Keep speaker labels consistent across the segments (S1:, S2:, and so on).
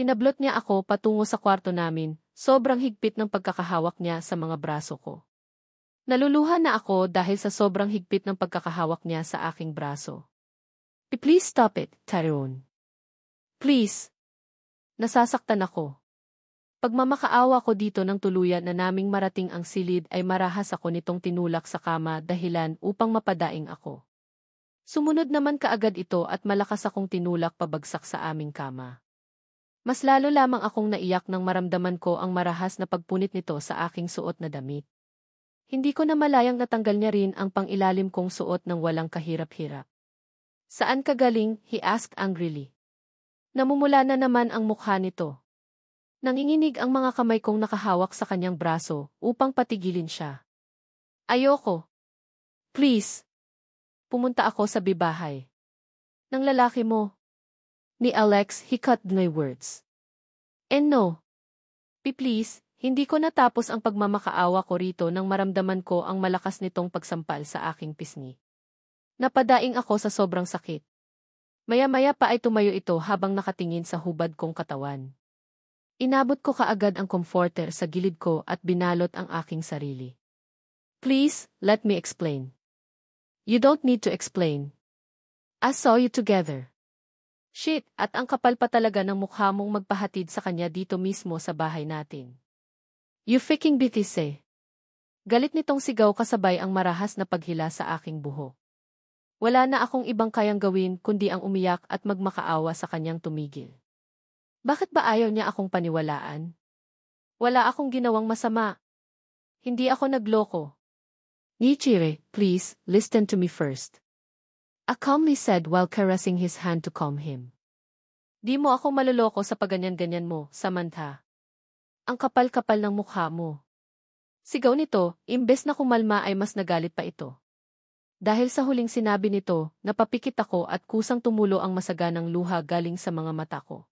S1: Hinablot niya ako patungo sa kwarto namin, sobrang higpit ng pagkakahawak niya sa mga braso ko. Naluluha na ako dahil sa sobrang higpit ng pagkakahawak niya sa aking braso. Please stop it, Tyrone. Please. Nasasaktan ako. Pagmamakaawa ko dito ng tuluyan na naming marating ang silid ay marahas ako nitong tinulak sa kama dahilan upang mapadaing ako. Sumunod naman kaagad ito at malakas akong tinulak pabagsak sa aming kama. Mas lalo lamang akong naiyak nang maramdaman ko ang marahas na pagpunit nito sa aking suot na damit. Hindi ko na malayang natanggal niya rin ang pangilalim kong suot ng walang kahirap-hirap. Saan ka galing? He asked angrily. Namumula na naman ang mukha nito. Nanginginig ang mga kamay kong nakahawak sa kanyang braso upang patigilin siya. Ayoko. Please. Pumunta ako sa bibahay. Ng lalaki mo. Ni Alex, he cut my words. And no. Please, hindi ko natapos ang pagmamakaawa ko rito nang maramdaman ko ang malakas nitong pagsampal sa aking pisngi. Napadaing ako sa sobrang sakit. Maya-maya pa ay tumayo ito habang nakatingin sa hubad kong katawan. Inabot ko kaagad ang comforter sa gilid ko at binalot ang aking sarili. Please, let me explain. You don't need to explain. I saw you together. Shit, at ang kapal pa talaga ng mukha mong magpahatid sa kanya dito mismo sa bahay natin. You freaking bitise. Galit nitong sigaw kasabay ang marahas na paghila sa aking buhok. Wala na akong ibang kayang gawin kundi ang umiyak at magmakaawa sa kanyang tumigil. Bakit ba ayaw niya akong paniwalaan? Wala akong ginawang masama. Hindi ako nagloko. Nichire, please, listen to me first. I calmly said while caressing his hand to calm him. Di mo ako maluloko sa paganyan-ganyan mo, Samantha. Ang kapal-kapal ng mukha mo. Sigaw nito, imbes na kumalma ay mas nagalit pa ito. Dahil sa huling sinabi nito, napapikit ako at kusang tumulo ang masaganang luha galing sa mga mata ko.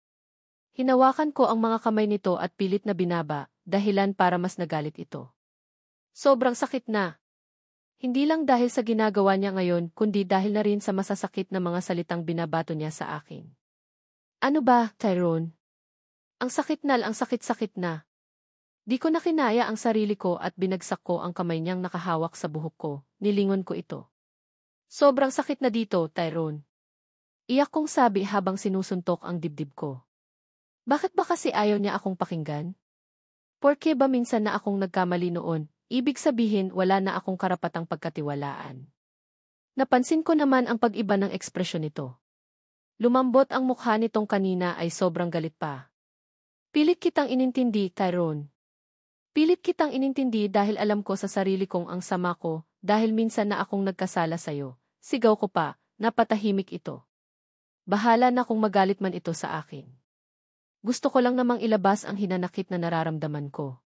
S1: Hinawakan ko ang mga kamay nito at pilit na binaba, dahilan para mas nagalit ito. Sobrang sakit na. Hindi lang dahil sa ginagawa niya ngayon, kundi dahil na rin sa masasakit na mga salitang binabato niya sa akin. Ano ba, Tyrone? Ang sakit na. Di ko na kinaya ang sarili ko at binagsak ko ang kamay niyang nakahawak sa buhok ko, nilingon ko ito. Sobrang sakit na dito, Tyrone. Iyak kong sabi habang sinusuntok ang dibdib ko. Bakit ba kasi ayaw niya akong pakinggan? Porke ba minsan na akong nagkamali noon, ibig sabihin wala na akong karapatang pagkatiwalaan. Napansin ko naman ang pag-iba ng ekspresyon nito. Lumambot ang mukha nitong kanina ay sobrang galit pa. Pilit kitang inintindi, Tyrone. Pilit kitang inintindi dahil alam ko sa sarili kong ang sama ko, dahil minsan na akong nagkasala sa'yo. Sigaw ko pa, napatahimik ito. Bahala na kung magalit man ito sa akin. Gusto ko lang namang ilabas ang hinanakit na nararamdaman ko.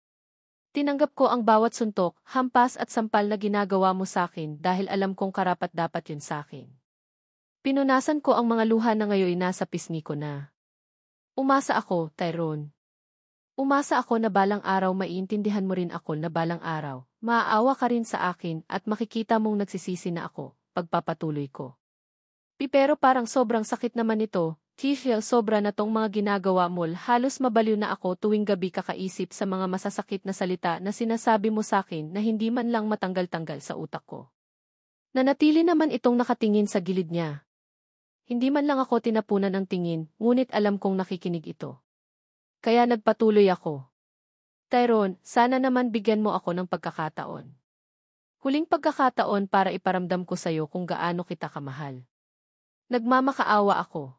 S1: Tinanggap ko ang bawat suntok, hampas at sampal na ginagawa mo sa akin dahil alam kong karapat-dapat yun sa akin. Pinunasan ko ang mga luha na ngayon nasa pisngi ko na. Umasa ako, Tyrone. Umasa ako na balang araw maiintindihan mo rin ako na balang araw, maaawa ka rin sa akin at makikita mong nagsisisi na ako, pagpapatuloy ko. Pero parang sobrang sakit naman ito, Tiffel, sobra na tong mga ginagawa mo, halos mabaliw na ako tuwing gabi kakaisip sa mga masasakit na salita na sinasabi mo sa akin na hindi man lang matanggal-tanggal sa utak ko. Nanatili naman itong nakatingin sa gilid niya. Hindi man lang ako tinapunan ng tingin, ngunit alam kong nakikinig ito. Kaya nagpatuloy ako. Tyrone, sana naman bigyan mo ako ng pagkakataon. Huling pagkakataon para iparamdam ko sa'yo kung gaano kita kamahal. Nagmamakaawa ako.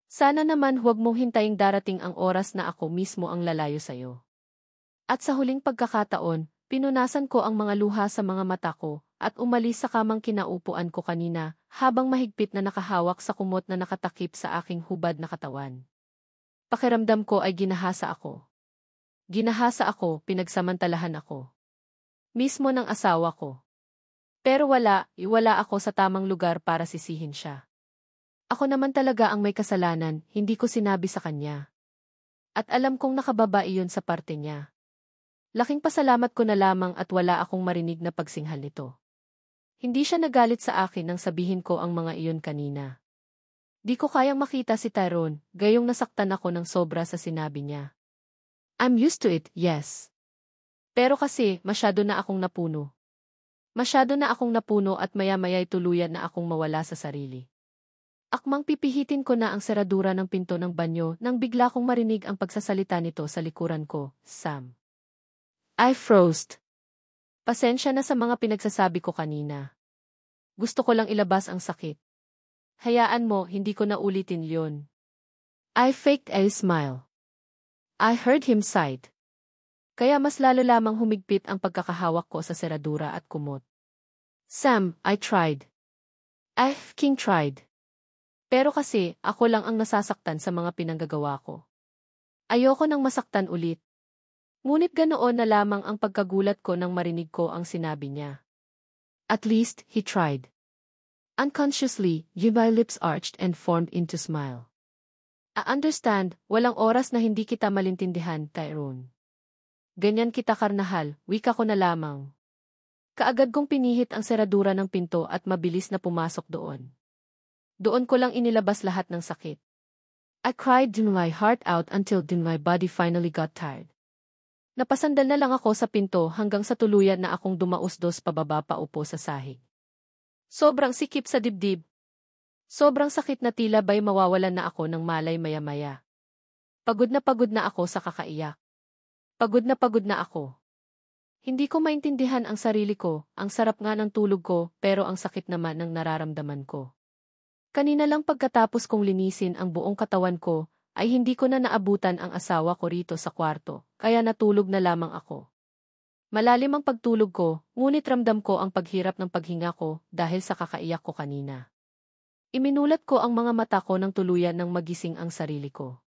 S1: Sana naman huwag mong hintaying darating ang oras na ako mismo ang lalayo sa'yo. At sa huling pagkakataon, pinunasan ko ang mga luha sa mga mata ko at umalis sa kamang kinaupuan ko kanina habang mahigpit na nakahawak sa kumot na nakatakip sa aking hubad na katawan. Pakiramdam ko ay ginahasa ako. Ginahasa ako, pinagsamantalahan ako. Mismo ng asawa ko. Pero wala ako sa tamang lugar para sisihin siya. Ako naman talaga ang may kasalanan, hindi ko sinabi sa kanya. At alam kong nakababa iyon sa parte niya. Laking pasalamat ko na lamang at wala akong marinig na pagsinghal nito. Hindi siya nagalit sa akin nang sabihin ko ang mga iyon kanina. Di ko kayang makita si Tyrone, gayong nasaktan ako ng sobra sa sinabi niya. I'm used to it, yes. Pero kasi, masyado na akong napuno. Masyado na akong napuno at maya-maya'y tuluyan na akong mawala sa sarili. Akmang pipihitin ko na ang seradura ng pinto ng banyo nang bigla kong marinig ang pagsasalita nito sa likuran ko, Sam. I froze. Pasensya na sa mga pinagsasabi ko kanina. Gusto ko lang ilabas ang sakit. Hayaan mo, hindi ko na ulitin yon. I faked a smile. I heard him sigh. Kaya mas lalo lamang humigpit ang pagkakahawak ko sa seradura at kumot. Sam, I tried. I fucking tried. Pero kasi, ako lang ang nasasaktan sa mga pinanggagawa ko. Ayoko nang masaktan ulit. Ngunit ganoon na lamang ang pagkagulat ko nang marinig ko ang sinabi niya. At least, he tried. Unconsciously, my lips arched and formed into smile. I understand, walang oras na hindi kita malintindihan, Tyrone. Ganyan kita karnahal, wika ko na lamang. Kaagad kong pinihit ang seradura ng pinto at mabilis na pumasok doon. Doon ko lang inilabas lahat ng sakit. I cried my heart out until my body finally got tired. Napasandal na lang ako sa pinto hanggang sa tuluyan na akong dumausdos pababa paupo sa sahig. Sobrang sikip sa dibdib. Sobrang sakit na tila ba'y mawawalan na ako ng malay maya-maya. Pagod na ako sa kakaiyak. Pagod na ako. Hindi ko maintindihan ang sarili ko, ang sarap nga ng tulog ko, pero ang sakit naman ng nararamdaman ko. Kanina lang pagkatapos kong linisin ang buong katawan ko, ay hindi ko na naabutan ang asawa ko rito sa kwarto, kaya natulog na lamang ako. Malalim ang pagtulog ko, ngunit ramdam ko ang paghirap ng paghinga ko dahil sa kakaiyak ko kanina. Iminulat ko ang mga mata ko ng tuluyan ng magising ang sarili ko.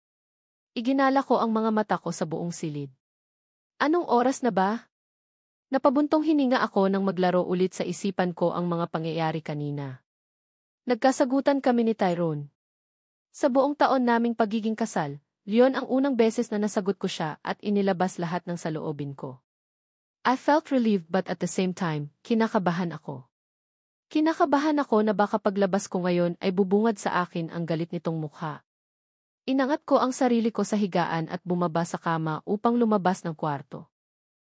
S1: Iginala ko ang mga mata ko sa buong silid. Anong oras na ba? Napabuntong hininga ako nang maglaro ulit sa isipan ko ang mga pangyayari kanina. Nagkasagutan kami ni Tyrone. Sa buong taon naming pagiging kasal, Leon ang unang beses na nasagot ko siya at inilabas lahat ng saloobin ko. I felt relieved but at the same time, kinakabahan ako. Kinakabahan ako na baka paglabas ko ngayon ay bubungad sa akin ang galit nitong mukha. Inangat ko ang sarili ko sa higaan at bumaba sa kama upang lumabas ng kwarto.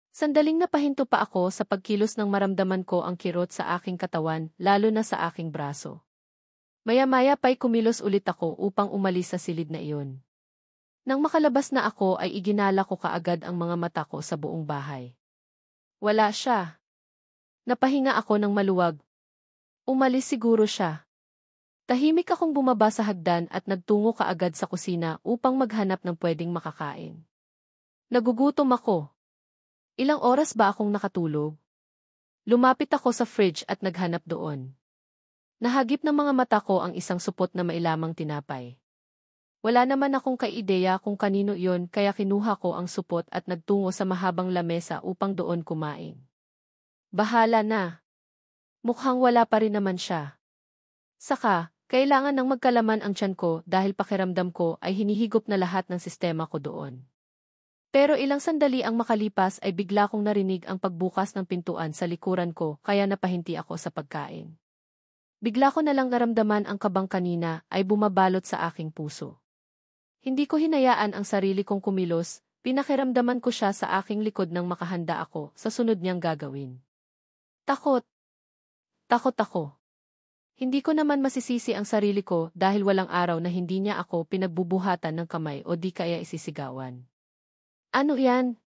S1: Sandaling napahinto pa ako sa pagkilos nang maramdaman ko ang kirot sa aking katawan, lalo na sa aking braso. Maya-maya pa'y kumilos ulit ako upang umalis sa silid na iyon. Nang makalabas na ako ay iginala ko kaagad ang mga mata ko sa buong bahay. Wala siya. Napahinga ako ng maluwag. Umalis siguro siya. Tahimik akong bumaba sa hagdan at nagtungo kaagad sa kusina upang maghanap ng pwedeng makakain. Nagugutom ako. Ilang oras ba akong nakatulog? Lumapit ako sa fridge at naghanap doon. Nahagip ng mga mata ko ang isang supot na mailamang tinapay. Wala naman akong kaideya kung kanino iyon kaya kinuha ko ang supot at nagtungo sa mahabang lamesa upang doon kumain. Bahala na. Mukhang wala pa rin naman siya. Saka, kailangan ng magkalaman ang tiyan ko dahil pakiramdam ko ay hinihigop na lahat ng sistema ko doon. Pero ilang sandali ang makalipas ay bigla kong narinig ang pagbukas ng pintuan sa likuran ko kaya napahinti ako sa pagkain. Bigla ko na lang naramdaman ang kabang kanina ay bumabalot sa aking puso. Hindi ko hinayaan ang sarili kong kumilos, pinakiramdaman ko siya sa aking likod nang makahanda ako sa sunod niyang gagawin. Takot. Takot ako. Hindi ko naman masisisi ang sarili ko dahil walang araw na hindi niya ako pinagbubuhatan ng kamay o di kaya isisigawan. Ano yan?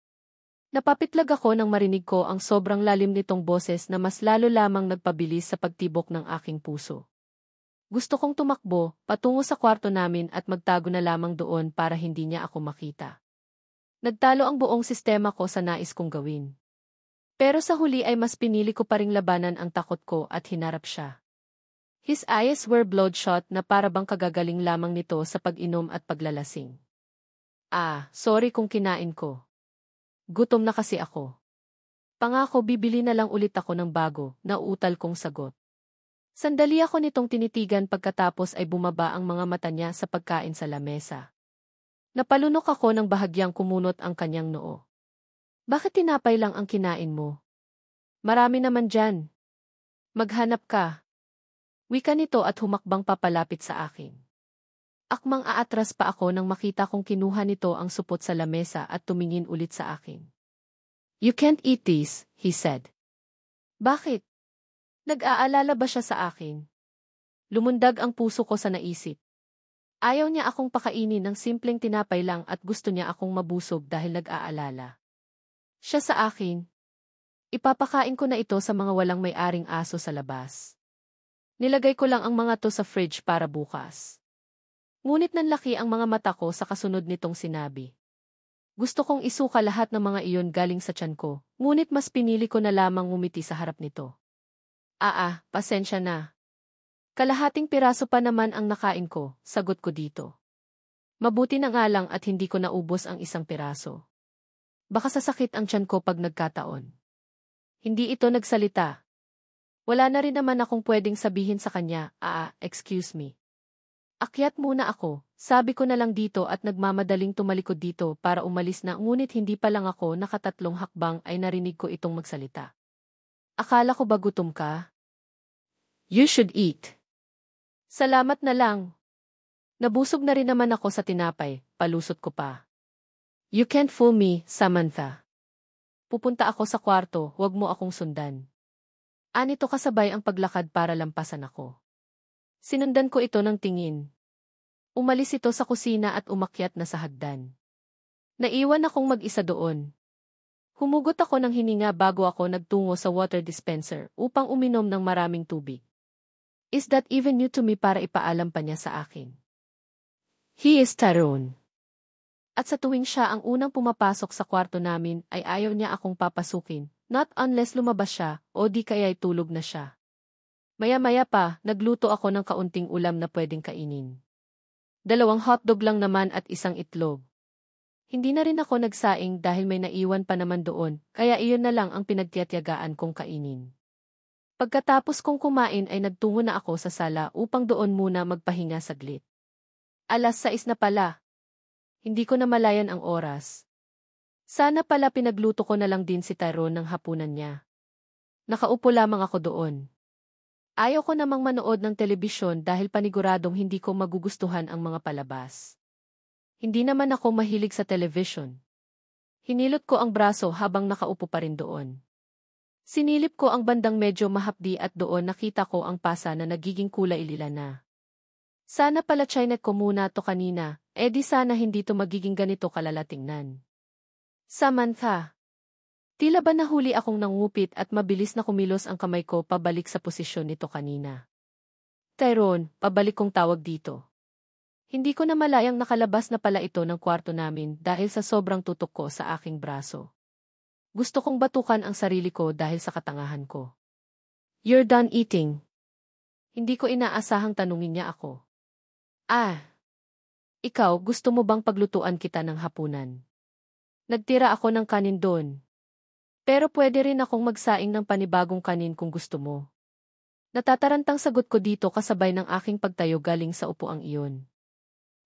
S1: Napapitlag ako nang marinig ko ang sobrang lalim nitong boses na mas lalo lamang nagpabilis sa pagtibok ng aking puso. Gusto kong tumakbo, patungo sa kwarto namin at magtago na lamang doon para hindi niya ako makita. Nagtalo ang buong sistema ko sa nais kong gawin. Pero sa huli ay mas pinili ko pa ring labanan ang takot ko at hinarap siya. His eyes were bloodshot na parabang kagagaling lamang nito sa pag-inom at paglalasing. Sorry kung kinain ko. Gutom na kasi ako. Pangako bibili na lang ulit ako ng bago, nauutal kong sagot. Sandali ako nitong tinitigan pagkatapos ay bumaba ang mga mata niya sa pagkain sa lamesa. Napalunok ako nang bahagyang kumunot ang kanyang noo. Bakit tinapay lang ang kinain mo? Marami naman dyan. Maghanap ka. Wika nito at humakbang papalapit sa akin. Akmang aatras pa ako nang makita kong kinuha nito ang supot sa lamesa at tumingin ulit sa akin. "You can't eat this," he said. Bakit? Nag-aalala ba siya sa akin? Lumundag ang puso ko sa naisip. Ayaw niya akong pakainin ng simpleng tinapay lang at gusto niya akong mabusog dahil nag-aalala siya sa akin. Ipapakain ko na ito sa mga walang may-aring aso sa labas. Nilagay ko lang ang mga to sa fridge para bukas. Ngunit nanlaki ang mga mata ko sa kasunod nitong sinabi. Gusto kong isuka lahat ng mga iyon galing sa tiyan ko, ngunit mas pinili ko na lamang ngumiti sa harap nito. Pasensya na. Kalahating piraso pa naman ang nakain ko, sagot ko dito. Mabuti na nga lang at hindi ko naubos ang isang piraso. Baka sasakit ang tiyan ko pag nagkataon. Hindi ito nagsalita. Wala na rin naman akong pwedeng sabihin sa kanya, excuse me. Akyat muna ako, sabi ko na lang dito at nagmamadaling tumalikod dito para umalis na ngunit hindi pa lang ako nakatatlong hakbang ay narinig ko itong magsalita. Akala ko ba gutom ka? You should eat. Salamat na lang. Nabusog na rin naman ako sa tinapay, palusot ko pa. You can't fool me, Samantha. Pupunta ako sa kwarto, huwag mo akong sundan. Anito kasabay ang paglakad para lampasan ako. Sinundan ko ito ng tingin. Umalis ito sa kusina at umakyat na sa hagdan. Naiwan akong mag-isa doon. Humugot ako ng hininga bago ako nagtungo sa water dispenser upang uminom ng maraming tubig. Is that even new to me para ipaalam pa niya sa akin? He is Tyrone. At sa tuwing siya ang unang pumapasok sa kwarto namin ay ayaw niya akong papasukin, not unless lumabas siya o di kaya'y tulog na siya. Maya-maya pa, nagluto ako ng kaunting ulam na pwedeng kainin. 2 hotdog lang naman at 1 itlog. Hindi na rin ako nagsaing dahil may naiwan pa naman doon, kaya iyon na lang ang pinagtiyatiyagaan kong kainin. Pagkatapos kong kumain ay nagtungo na ako sa sala upang doon muna magpahinga saglit. 6:00 na pala. Hindi ko na malayan ang oras. Sana pala pinagluto ko na lang din si Tyrone ng hapunan niya. Nakaupo lamang ako doon. Ayaw ko namang manood ng telebisyon dahil paniguradong hindi ko magugustuhan ang mga palabas. Hindi naman ako mahilig sa television. Hinilot ko ang braso habang nakaupo pa rin doon. Sinilip ko ang bandang medyo mahapdi at doon nakita ko ang pasa na nagiging kulay lila na. Sana pala chinet ko muna to kanina, di sana hindi to magiging ganito kalala tingnan. Samantha. Tila ba nahuli akong nangupit at mabilis na kumilos ang kamay ko pabalik sa posisyon nito kanina. Tyrone, pabalik kong tawag dito. Hindi ko na malayang nakalabas na pala ito ng kwarto namin dahil sa sobrang tutok ko sa aking braso. Gusto kong batukan ang sarili ko dahil sa katangahan ko. You're done eating. Hindi ko inaasahang tanungin niya ako. Ikaw, gusto mo bang paglutuan kita ng hapunan? Nagtira ako ng kanin doon. Pero pwede rin akong magsaing ng panibagong kanin kung gusto mo. Natatarantang sagot ko dito kasabay ng aking pagtayo galing sa upuang iyon.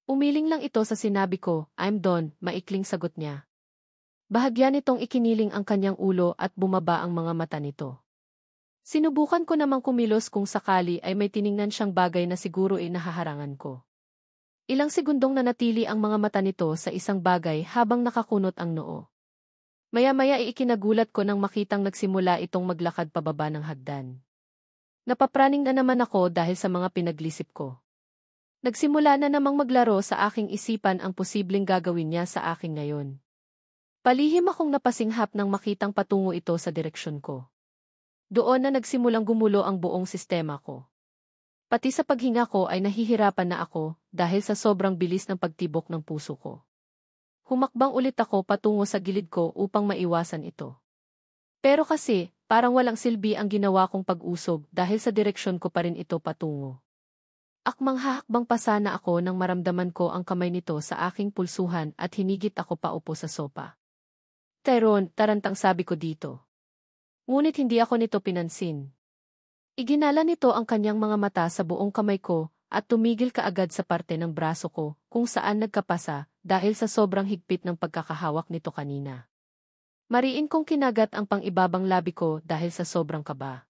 S1: Umiling lang ito sa sinabi ko, I'm done, maikling sagot niya. Bahagya nitong ikiniling ang kanyang ulo at bumaba ang mga mata nito. Sinubukan ko namang kumilos kung sakali ay may tiningnan siyang bagay na siguro ay nahaharangan ko. Ilang segundong nanatili ang mga mata nito sa isang bagay habang nakakunot ang noo. Maya-maya ikinagulat ko nang makitang nagsimula itong maglakad pababa ng hagdan. Napapraning na naman ako dahil sa mga pinaglisip ko. Nagsimula na namang maglaro sa aking isipan ang posibleng gagawin niya sa akin ngayon. Palihim akong napasinghap nang makitang patungo ito sa direksyon ko. Doon na nagsimulang gumulo ang buong sistema ko. Pati sa paghinga ko ay nahihirapan na ako dahil sa sobrang bilis ng pagtibok ng puso ko. Humakbang ulit ako patungo sa gilid ko upang maiwasan ito. Pero kasi, parang walang silbi ang ginawa kong pag-usog dahil sa direksyon ko pa rin ito patungo. Akmang hahakbang pa sana ako nang maramdaman ko ang kamay nito sa aking pulsuhan at hinigit ako paupo sa sopa. Tyrone, tarantang sabi ko dito. Ngunit hindi ako nito pinansin. Iginala nito ang kanyang mga mata sa buong kamay ko at tumigil kaagad sa parte ng braso ko kung saan nagkapasa dahil sa sobrang higpit ng pagkakahawak nito kanina. Mariin kong kinagat ang pang-ibabang labi ko dahil sa sobrang kaba.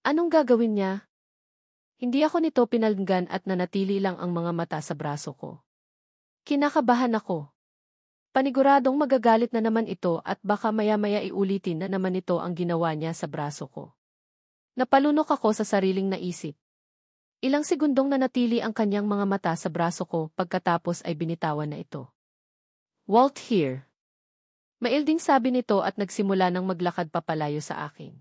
S1: Anong gagawin niya? Hindi ako nito pinalnggan at nanatili lang ang mga mata sa braso ko. Kinakabahan ako. Paniguradong magagalit na naman ito at baka maya-maya iulitin na naman ito ang ginawa niya sa braso ko. Napalunok ako sa sariling naisip. Ilang segundong nanatili ang kanyang mga mata sa braso ko pagkatapos ay binitawan na ito. Walt here. Mailding sabi nito at nagsimula ng maglakad papalayo sa akin.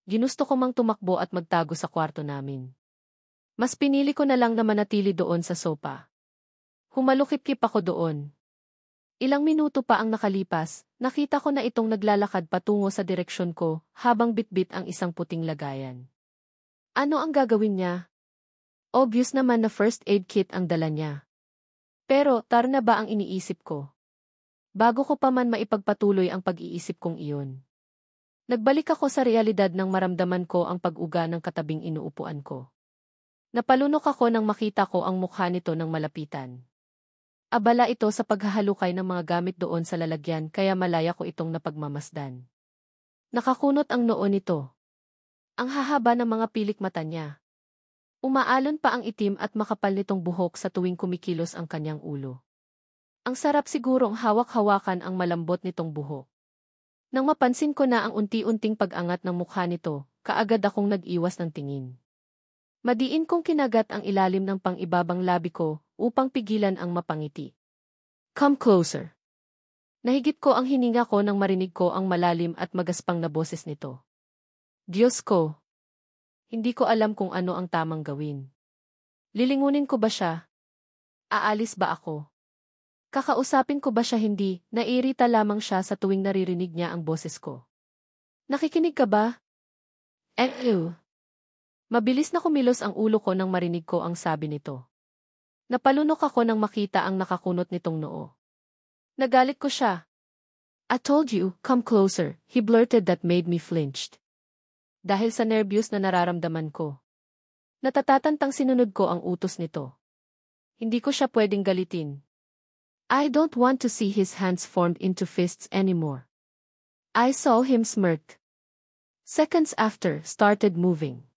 S1: Ginusto ko mang tumakbo at magtago sa kwarto namin. Mas pinili ko na lang na manatili doon sa sopa. Humalukip-kip ako doon. Ilang minuto pa ang nakalipas, nakita ko na itong naglalakad patungo sa direksyon ko habang bitbit ang isang puting lagayan. Ano ang gagawin niya? Obvious naman na first aid kit ang dala niya. Pero tar na ba ang iniisip ko? Bago ko pa man maipagpatuloy ang pag-iisip kong iyon. Nagbalik ako sa realidad nang maramdaman ko ang pag-uga ng katabing inuupuan ko. Napalunok ako nang makita ko ang mukha nito ng malapitan. Abala ito sa paghahalukay ng mga gamit doon sa lalagyan kaya malaya ko itong napagmamasdan. Nakakunot ang noo nito. Ang hahaba ng mga pilik mata niya. Umaalon pa ang itim at makapal nitong buhok sa tuwing kumikilos ang kanyang ulo. Ang sarap sigurong hawak-hawakan ang malambot nitong buhok. Nang mapansin ko na ang unti-unting pag-angat ng mukha nito, kaagad akong nag-iwas ng tingin. Madiin kong kinagat ang ilalim ng pang-ibabang labi ko upang pigilan ang mapangiti. Come closer. Nahigit ko ang hininga ko nang marinig ko ang malalim at magaspang na boses nito. Diyos ko! Hindi ko alam kung ano ang tamang gawin. Lilingunin ko ba siya? Aalis ba ako? Kakausapin ko ba siya hindi? Naiirita lamang siya sa tuwing naririnig niya ang boses ko. Nakikinig ka ba? Ew! Mabilis na kumilos ang ulo ko nang marinig ko ang sabi nito. Napalunok ako nang makita ang nakakunot nitong noo. Nagalit ko siya. I told you, come closer, he blurted that made me flinched. Dahil sa nervyos na nararamdaman ko. Natatatantang sinunod ko ang utos nito. Hindi ko siya pwedeng galitin. I don't want to see his hands formed into fists anymore. I saw him smirk. Seconds after, started moving.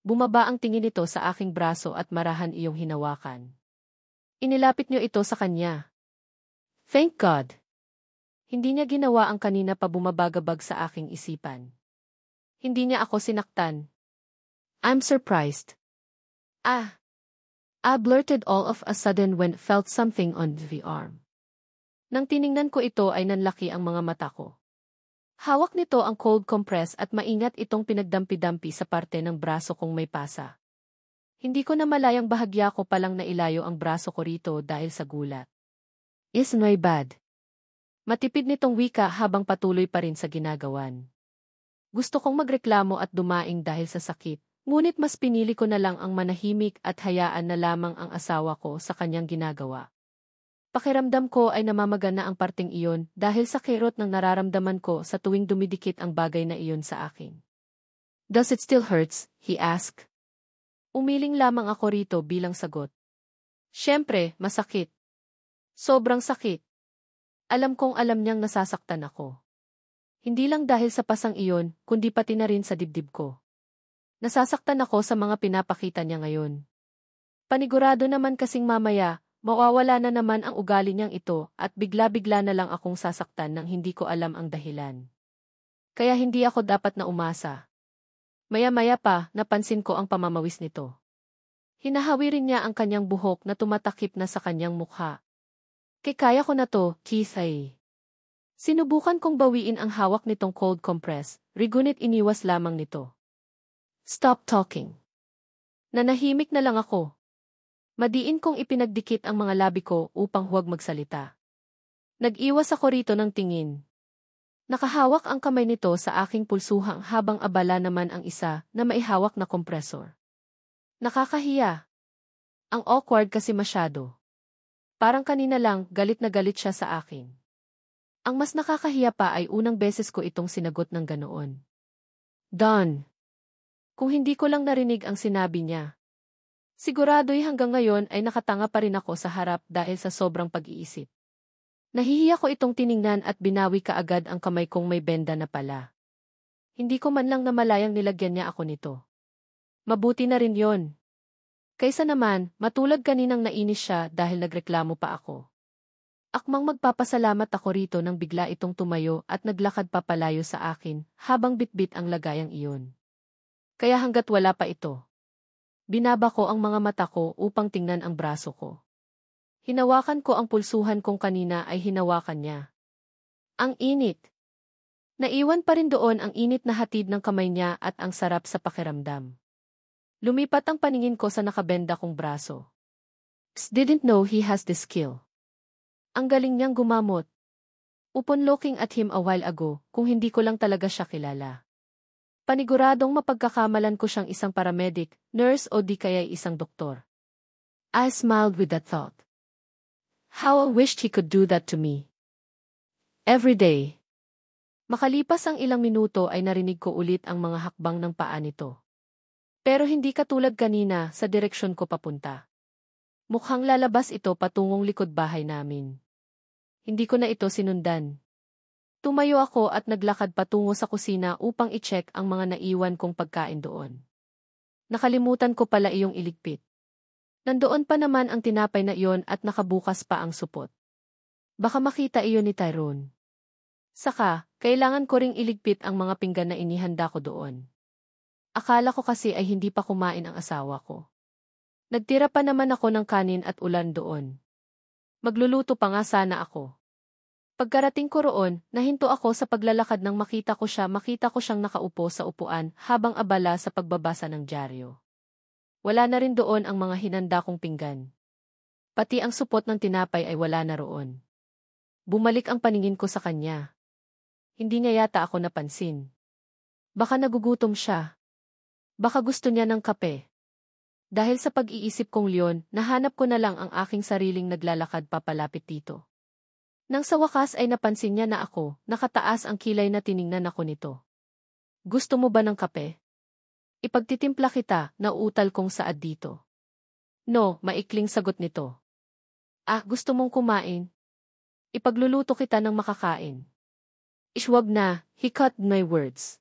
S1: Bumaba ang tingin nito sa aking braso at marahan iyong hinawakan. Inilapit niyo ito sa kanya. Thank God. Hindi niya ginawa ang kanina pa bumabagabag sa aking isipan. Hindi niya ako sinaktan. I'm surprised. I blurted all of a sudden when felt something on the arm. Nang tiningnan ko ito ay nanlaki ang mga mata ko. Hawak nito ang cold compress at maingat itong pinagdampi-dampi sa parte ng braso kong may pasa. Hindi ko na malayang bahagya ko palang nailayo ang braso ko rito dahil sa gulat. Is my bad. Matipid nitong wika habang patuloy pa rin sa ginagawan. Gusto kong magreklamo at dumaing dahil sa sakit, ngunit mas pinili ko na lang ang manahimik at hayaan na lamang ang asawa ko sa kanyang ginagawa. Pakiramdam ko ay namamagana ang parting iyon dahil sa kirot ng nararamdaman ko sa tuwing dumidikit ang bagay na iyon sa akin. Does it still hurts? He asked. Umiling lamang ako rito bilang sagot. Siyempre, masakit. Sobrang sakit. Alam kong alam niyang nasasaktan ako. Hindi lang dahil sa pasang iyon, kundi pati na rin sa dibdib ko. Nasasaktan ako sa mga pinapakita niya ngayon. Panigurado naman kasing mamaya, mawawala na naman ang ugali niyang ito at bigla-bigla na lang akong sasaktan nang hindi ko alam ang dahilan. Kaya hindi ako dapat na umasa. Maya-maya pa, napansin ko ang pamamawis nito. Hinahawi rin niya ang kanyang buhok na tumatakip na sa kanyang mukha. Kaya ko na to, Keith ay. Sinubukan kong bawiin ang hawak nitong cold compress, rigunit iniwas lamang nito. Stop talking. Nanahimik na lang ako. Madiin kong ipinagdikit ang mga labi ko upang huwag magsalita. Nag-iwas ako rito ng tingin. Nakahawak ang kamay nito sa aking pulsuhang habang abala naman ang isa na maihawak na kompresor. Nakakahiya. Ang awkward kasi masyado. Parang kanina lang galit na galit siya sa akin. Ang mas nakakahiya pa ay unang beses ko itong sinagot ng ganoon. Don. Kung hindi ko lang narinig ang sinabi niya. Sigurado'y hanggang ngayon ay nakatanga pa rin ako sa harap dahil sa sobrang pag-iisip. Nahihiya ko itong tiningnan at binawi kaagad ang kamay kong may benda na pala. Hindi ko man lang namalayang nilagyan niya ako nito. Mabuti na rin yon. Kaysa naman, matulad kaninang nainis siya dahil nagreklamo pa ako. Akmang magpapasalamat ako rito nang bigla itong tumayo at naglakad papalayo sa akin habang bitbit ang lagayang iyon. Kaya hanggat wala pa ito, binaba ko ang mga mata ko upang tingnan ang braso ko. Hinawakan ko ang pulsuhan kong kanina ay hinawakan niya. Ang init. Naiwan pa rin doon ang init na hatid ng kamay niya at ang sarap sa pakiramdam. Lumipat ang paningin ko sa nakabenda kong braso. Didn't know he has this skill. Ang galing niyang gumamot. Upon looking at him a while ago, kung hindi ko lang talaga siya kilala. Paniguradong mapagkakamalan ko siyang isang paramedic, nurse o di kaya isang doktor. I smiled with that thought. How I wished he could do that to me. Every day. Makalipas ang ilang minuto ay narinig ko ulit ang mga hakbang ng paa nito. Pero hindi katulad kanina sa direksyon ko papunta. Mukhang lalabas ito patungong likod bahay namin. Hindi ko na ito sinundan. Tumayo ako at naglakad patungo sa kusina upang i-check ang mga naiwan kong pagkain doon. Nakalimutan ko pala iyong iligpit. Nandoon pa naman ang tinapay na iyon at nakabukas pa ang supot. Baka makita iyon ni Tyrone. Saka, kailangan ko ring iligpit ang mga pinggan na inihanda ko doon. Akala ko kasi ay hindi pa kumain ang asawa ko. Nagtira pa naman ako ng kanin at ulan doon. Magluluto pa nga sana ako. Pagkarating ko roon, nahinto ako sa paglalakad nang makita ko siyang nakaupo sa upuan habang abala sa pagbabasa ng dyaryo. Wala na rin doon ang mga hinanda kong pinggan. Pati ang supot ng tinapay ay wala na roon. Bumalik ang paningin ko sa kanya. Hindi niya yata ako napansin. Baka nagugutom siya. Baka gusto niya ng kape. Dahil sa pag-iisip kong leon, nahanap ko na lang ang aking sariling naglalakad papalapit dito. Nang sa wakas ay napansin niya na ako, nakataas ang kilay na tiningnan ako nito. Gusto mo ba ng kape? Ipagtitimpla kita, nauutal kong saad dito. No, maikling sagot nito. Gusto mong kumain? Ipagluluto kita ng makakain. Wag na, he cut my words.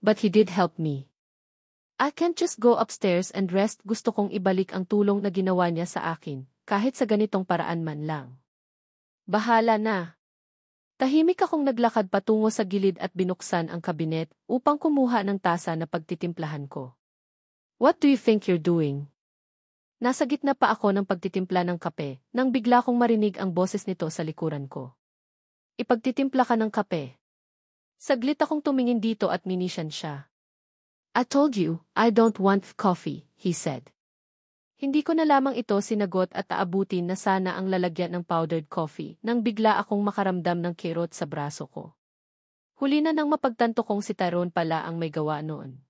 S1: But he did help me. I can't just go upstairs and rest, gusto kong ibalik ang tulong na ginawa niya sa akin, kahit sa ganitong paraan man lang. Bahala na. Tahimik akong naglakad patungo sa gilid at binuksan ang kabinet upang kumuha ng tasa na pagtitimplahan ko. What do you think you're doing? Nasa gitna pa ako ng pagtitimpla ng kape, nang bigla kong marinig ang boses nito sa likuran ko. Ipagtitimpla ka ng kape. Saglit akong tumingin dito at minisyan siya. I told you, I don't want coffee, he said. Hindi ko na lamang ito sinagot at aabutin na sana ang lalagyan ng powdered coffee nang bigla akong makaramdam ng kirot sa braso ko. Huli na nang mapagtanto kong si Tyrone pala ang may gawa noon.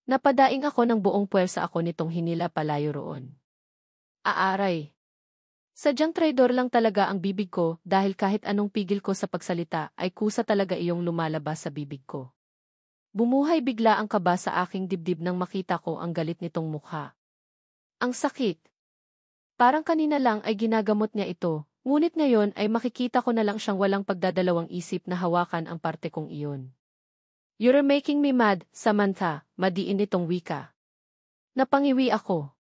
S1: Napadaing ako ng buong puwersa ako nitong hinila palayo roon. Aaray! Sadyang traidor lang talaga ang bibig ko dahil kahit anong pigil ko sa pagsalita ay kusa talaga iyong lumalabas sa bibig ko. Bumuhay bigla ang kaba sa aking dibdib nang makita ko ang galit nitong mukha. Ang sakit. Parang kanina lang ay ginagamot niya ito, ngunit ngayon ay makikita ko na lang siyang walang pagdadalawang isip na hawakan ang parte kong iyon. You're making me mad, Samantha, madiin itong wika. Napangiwi ako.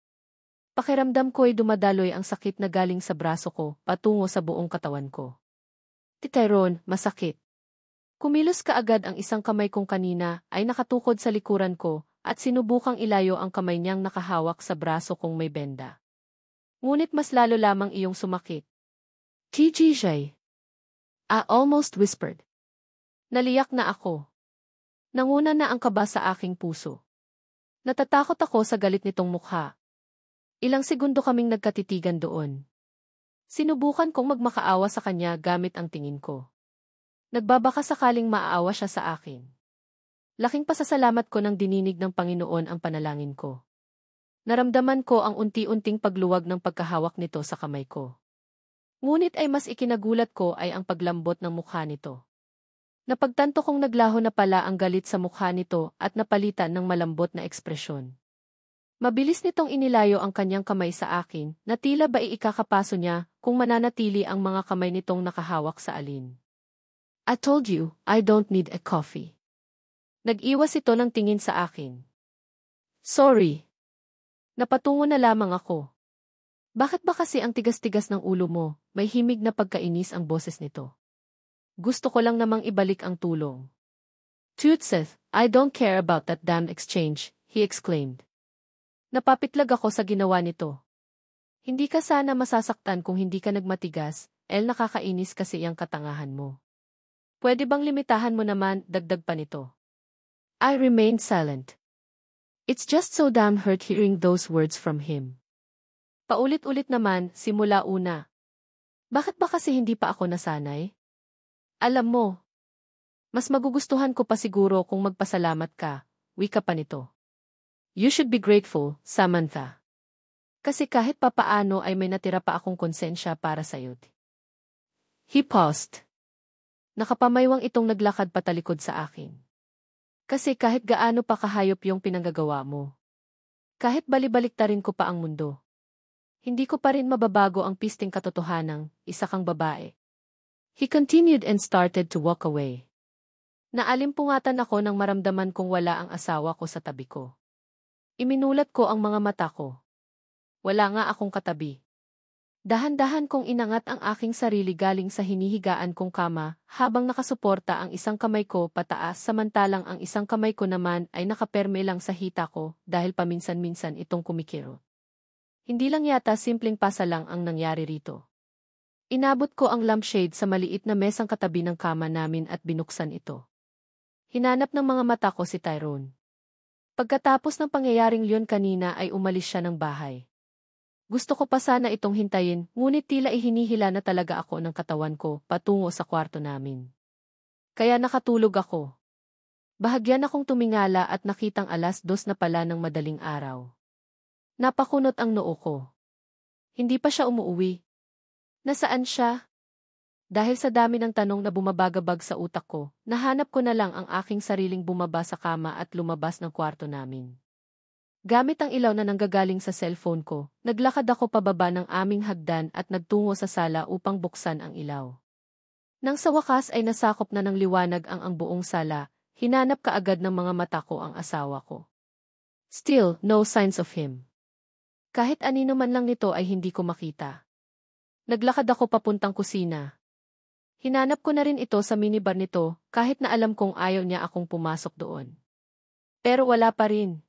S1: Pakiramdam ko'y dumadaloy ang sakit na galing sa braso ko, patungo sa buong katawan ko. Tyrone, masakit. Kumilos kaagad ang isang kamay kong kanina ay nakatukod sa likuran ko at sinubukang ilayo ang kamay niyang nakahawak sa braso kong may benda. Ngunit mas lalo lamang iyong sumakit. TGJ. I almost whispered. Naliyak na ako. Nanguna na ang kaba sa aking puso. Natatakot ako sa galit nitong mukha. Ilang segundo kaming nagkatitigan doon. Sinubukan kong magmakaawa sa kanya gamit ang tingin ko. Nagbabaka sakaling maaawa siya sa akin. Laking pasasalamat ko nang dininig ng Panginoon ang panalangin ko. Naramdaman ko ang unti-unting pagluwag ng pagkahawak nito sa kamay ko. Ngunit ay mas ikinagulat ko ay ang paglambot ng mukha nito. Napagtanto kong naglaho na pala ang galit sa mukha nito at napalitan ng malambot na ekspresyon. Mabilis nitong inilayo ang kanyang kamay sa akin na tila ba iikakapaso niya kung mananatili ang mga kamay nitong nakahawak sa alin. I told you, I don't need a coffee. Nag-iwas ito ng tingin sa akin. Sorry. Napatungo na lamang ako. Bakit ba kasi ang tigas-tigas ng ulo mo? May himig na pagkainis ang boses nito. Gusto ko lang namang ibalik ang tulong. Tutseth, I don't care about that damn exchange, he exclaimed. Napapitlag ako sa ginawa nito. Hindi ka sana masasaktan kung hindi ka nagmatigas, nakakainis kasi ang katangahan mo. Pwede bang limitahan mo naman, dagdag pa nito. I remained silent. It's just so damn hurt hearing those words from him. Paulit-ulit naman, simula una. Bakit ba kasi hindi pa ako nasanay? Alam mo, mas magugustuhan ko pa siguro kung magpasalamat ka, wika pa nito. You should be grateful, Samantha. Kasi kahit papaano ay may natira pa akong konsensya para sa'yo. He paused. Nakapamaywang itong naglakad patalikod sa akin. Kasi kahit gaano pa kahayop yung pinanggagawa mo. Kahit balibaliktarin ko pa ang mundo. Hindi ko pa rin mababago ang pisting katotohanang, isa kang babae. He continued and started to walk away. Naalimpungatan ako nang maramdaman kong wala ang asawa ko sa tabi ko. Iminulat ko ang mga mata ko. Wala nga akong katabi. Dahan-dahan kong inangat ang aking sarili galing sa hinihigaan kong kama habang nakasuporta ang isang kamay ko pataas samantalang ang isang kamay ko naman ay nakaperme lang sa hita ko dahil paminsan-minsan itong kumikiro. Hindi lang yata simpleng pasa lang ang nangyari rito. Inabot ko ang lampshade sa maliit na mesang katabi ng kama namin at binuksan ito. Hinanap ng mga mata ko si Tyrone. Pagkatapos ng pangyayaring liyon kanina ay umalis siya ng bahay. Gusto ko pa sana itong hintayin, ngunit tila ihinihila na talaga ako ng katawan ko patungo sa kwarto namin. Kaya nakatulog ako. Bahagyan akong tumingala at nakitang 2:00 na pala ng madaling araw. Napakunot ang noo ko. Hindi pa siya umuuwi. Nasaan siya? Dahil sa dami ng tanong na bumabagabag sa utak ko, nahanap ko na lang ang aking sariling bumaba sa kama at lumabas ng kwarto namin. Gamit ang ilaw na nanggagaling sa cellphone ko, naglakad ako pababa ng aming hagdan at nagtungo sa sala upang buksan ang ilaw. Nang sa wakas ay nasakop na ng liwanag ang buong sala, hinanap kaagad ng mga mata ko ang asawa ko. Still, no signs of him. Kahit anino man lang nito ay hindi ko makita. Naglakad ako papuntang kusina. Hinanap ko na rin ito sa minibar nito kahit na alam kong ayaw niya akong pumasok doon. Pero wala pa rin.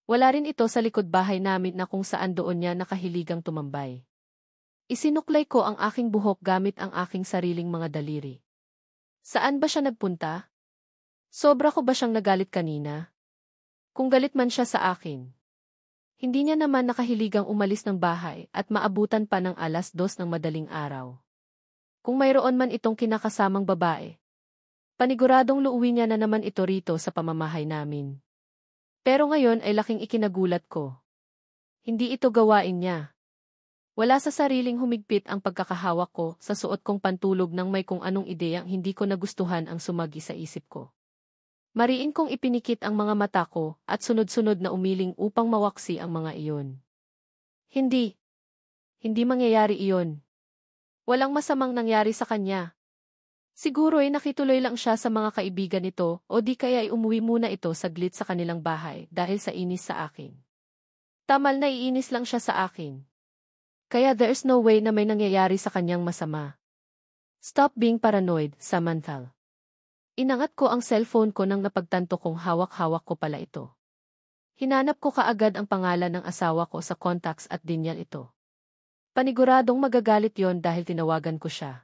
S1: Wala rin ito sa likod bahay namin na kung saan doon niya nakahiligang tumambay. Isinuklay ko ang aking buhok gamit ang aking sariling mga daliri. Saan ba siya nagpunta? Sobra ko ba siyang nagalit kanina? Kung galit man siya sa akin. Hindi niya naman nakahiligang umalis ng bahay at maabutan pa ng 2:00 ng madaling araw. Kung mayroon man itong kinakasamang babae, paniguradong luuwi niya na naman ito rito sa pamamahay namin. Pero ngayon ay laking ikinagulat ko. Hindi ito gawain niya. Wala sa sariling humigpit ang pagkakahawak ko sa suot kong pantulog nang may kung anong ideyang hindi ko nagustuhan ang sumagi sa isip ko. Mariin kong ipinikit ang mga mata ko at sunod-sunod na umiling upang mawaksi ang mga iyon. Hindi. Hindi mangyayari iyon. Walang masamang nangyari sa kanya. Siguro ay nakituloy lang siya sa mga kaibigan nito o di kaya ay umuwi muna ito saglit sa kanilang bahay dahil sa inis sa akin. Tamal na iinis lang siya sa akin. Kaya there's no way na may nangyayari sa kanyang masama. Stop being paranoid, Samantha. Inangat ko ang cellphone ko nang napagtanto kong hawak-hawak ko pala ito. Hinanap ko kaagad ang pangalan ng asawa ko sa contacts at dinyal ito. Paniguradong magagalit yon dahil tinawagan ko siya.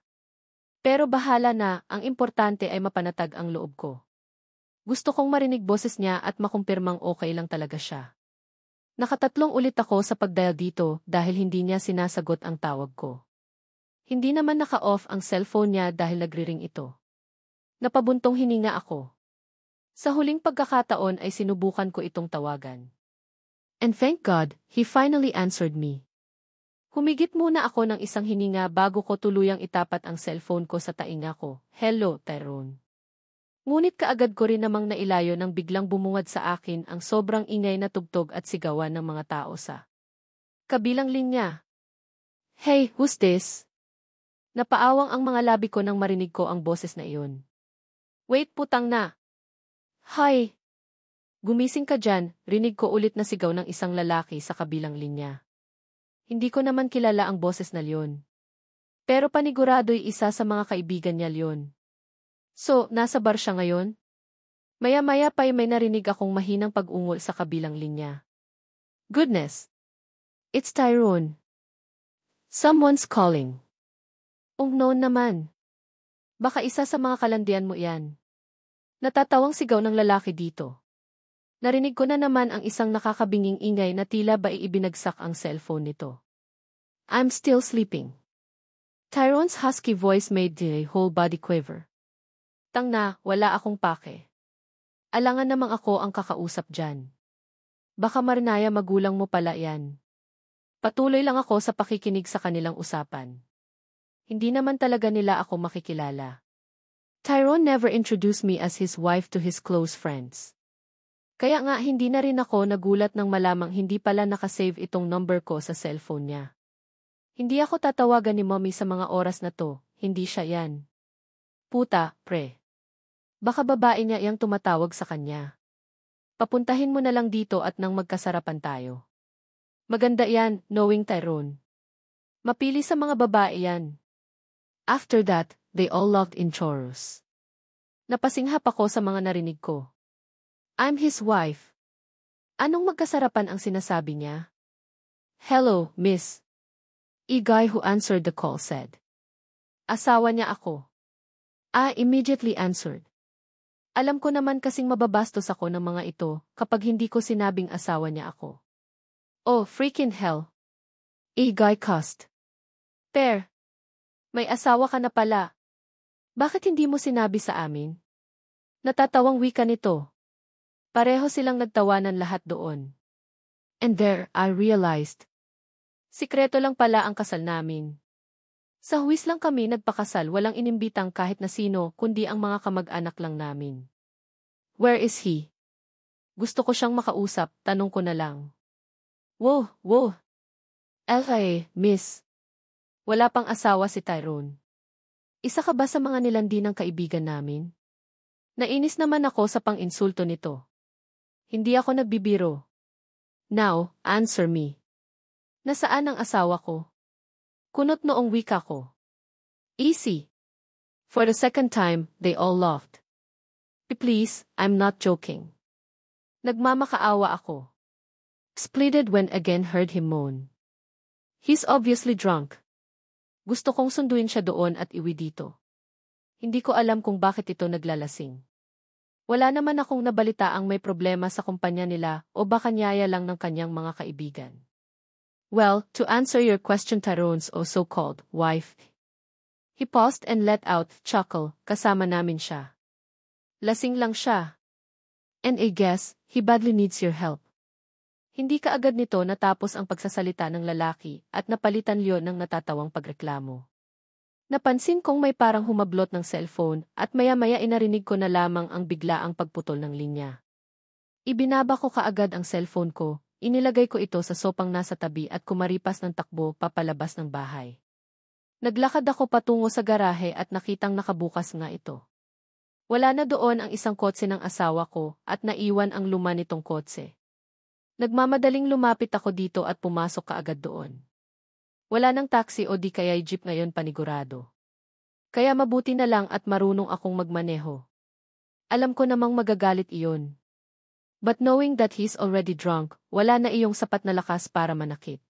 S1: Pero bahala na, ang importante ay mapanatag ang loob ko. Gusto kong marinig boses niya at makumpirmang okay lang talaga siya. Nakatatlong ulit ako sa pagdial dito dahil hindi niya sinasagot ang tawag ko. Hindi naman naka-off ang cellphone niya dahil nagriring ito. Napabuntong hininga ako. Sa huling pagkakataon ay sinubukan ko itong tawagan. And thank God, he finally answered me. Humigit muna ako ng isang hininga bago ko tuluyang itapat ang cellphone ko sa tainga ko. Hello, Tyrone. Ngunit kaagad ko rin namang nailayo nang biglang bumungad sa akin ang sobrang ingay na tugtog at sigawan ng mga tao sa kabilang linya. Hey, who's this? Napaawang ang mga labi ko nang marinig ko ang boses na iyon. Wait putang na. Hi. Gumising ka dyan, rinig ko ulit na sigaw ng isang lalaki sa kabilang linya. Hindi ko naman kilala ang boses na Leon. Pero panigurado'y isa sa mga kaibigan niya Leon. So, nasa bar siya ngayon? Maya-maya pa'y may narinig akong mahinang pag-ungol sa kabilang linya. Goodness! It's Tyrone. Someone's calling. Unknown naman. Baka isa sa mga kalandian mo yan. Natatawang sigaw ng lalaki dito. Narinig ko na naman ang isang nakakabinging ingay na tila ba ibinagsak ang cellphone nito. I'm still sleeping. Tyrone's husky voice made the whole body quiver. Tang na, wala akong pake. Alangan namang ako ang kakausap dyan. Baka Marnaya magulang mo pala yan. Patuloy lang ako sa pakikinig sa kanilang usapan. Hindi naman talaga nila ako makikilala. Tyrone never introduced me as his wife to his close friends. Kaya nga hindi na rin ako nagulat nang malamang hindi pala nakasave itong number ko sa cellphone niya. Hindi ako tatawagan ni mommy sa mga oras na to, hindi siya yan. Puta, pre. Baka babae niya yang tumatawag sa kanya. Papuntahin mo na lang dito at nang magkasarapan tayo. Maganda yan, knowing Tyrone. Mapili sa mga babae yan. After that, they all loved in chorus. Napasinghap ako sa mga narinig ko. I'm his wife. Anong magkasarapan ang sinasabi niya? Hello, miss. A guy who answered the call said. Asawa niya ako. I immediately answered. Alam ko naman kasing mababastos ako ng mga ito kapag hindi ko sinabing asawa niya ako. Oh, freaking hell. A guy cussed. Per. May asawa ka na pala. Bakit hindi mo sinabi sa amin? Natatawang wika nito. Pareho silang nagtawanan lahat doon. And there, I realized. Sikreto lang pala ang kasal namin. Sa huwis lang kami nagpakasal, walang inimbitang kahit na sino kundi ang mga kamag-anak lang namin. Where is he? Gusto ko siyang makausap, tanong ko na lang. Wow. Miss. Wala pang asawa si Tyrone. Isa ka ba sa mga nilandi ng kaibigan namin? Nainis naman ako sa pang-insulto nito. Hindi ako nagbibiro. Now, answer me. Nasaan ang asawa ko? Kunot noong wika ko. Easy. For the second time, they all laughed. Please, I'm not joking. Nagmamakaawa ako. Splitted when again heard him moan. He's obviously drunk. Gusto kong sunduin siya doon at iwi dito. Hindi ko alam kung bakit ito naglalasing. Wala naman akong nabalitaang may problema sa kumpanya nila o baka niyaya lang ng kanyang mga kaibigan. Well, to answer your question, Tyrone's o so-called wife. He paused and let out chuckle, kasama namin siya. Lasing lang siya. And I guess, he badly needs your help. Hindi kaagad nito natapos ang pagsasalita ng lalaki at napalitan Leon ng natatawang pagreklamo. Napansin kong may parang humablot ng cellphone at maya-maya inarinig ko na lamang ang biglaang pagputol ng linya. Ibinaba ko kaagad ang cellphone ko, inilagay ko ito sa sopang nasa tabi at kumaripas ng takbo papalabas ng bahay. Naglakad ako patungo sa garahe at nakitang nakabukas nga ito. Wala na doon ang isang kotse ng asawa ko at naiwan ang luma nitong kotse. Nagmamadaling lumapit ako dito at pumasok kaagad doon. Wala nang taxi o di kaya'y jeep ngayon panigurado. Kaya mabuti na lang at marunong akong magmaneho. Alam ko namang magagalit iyon. But knowing that he's already drunk, wala na iyong sapat na lakas para manakit.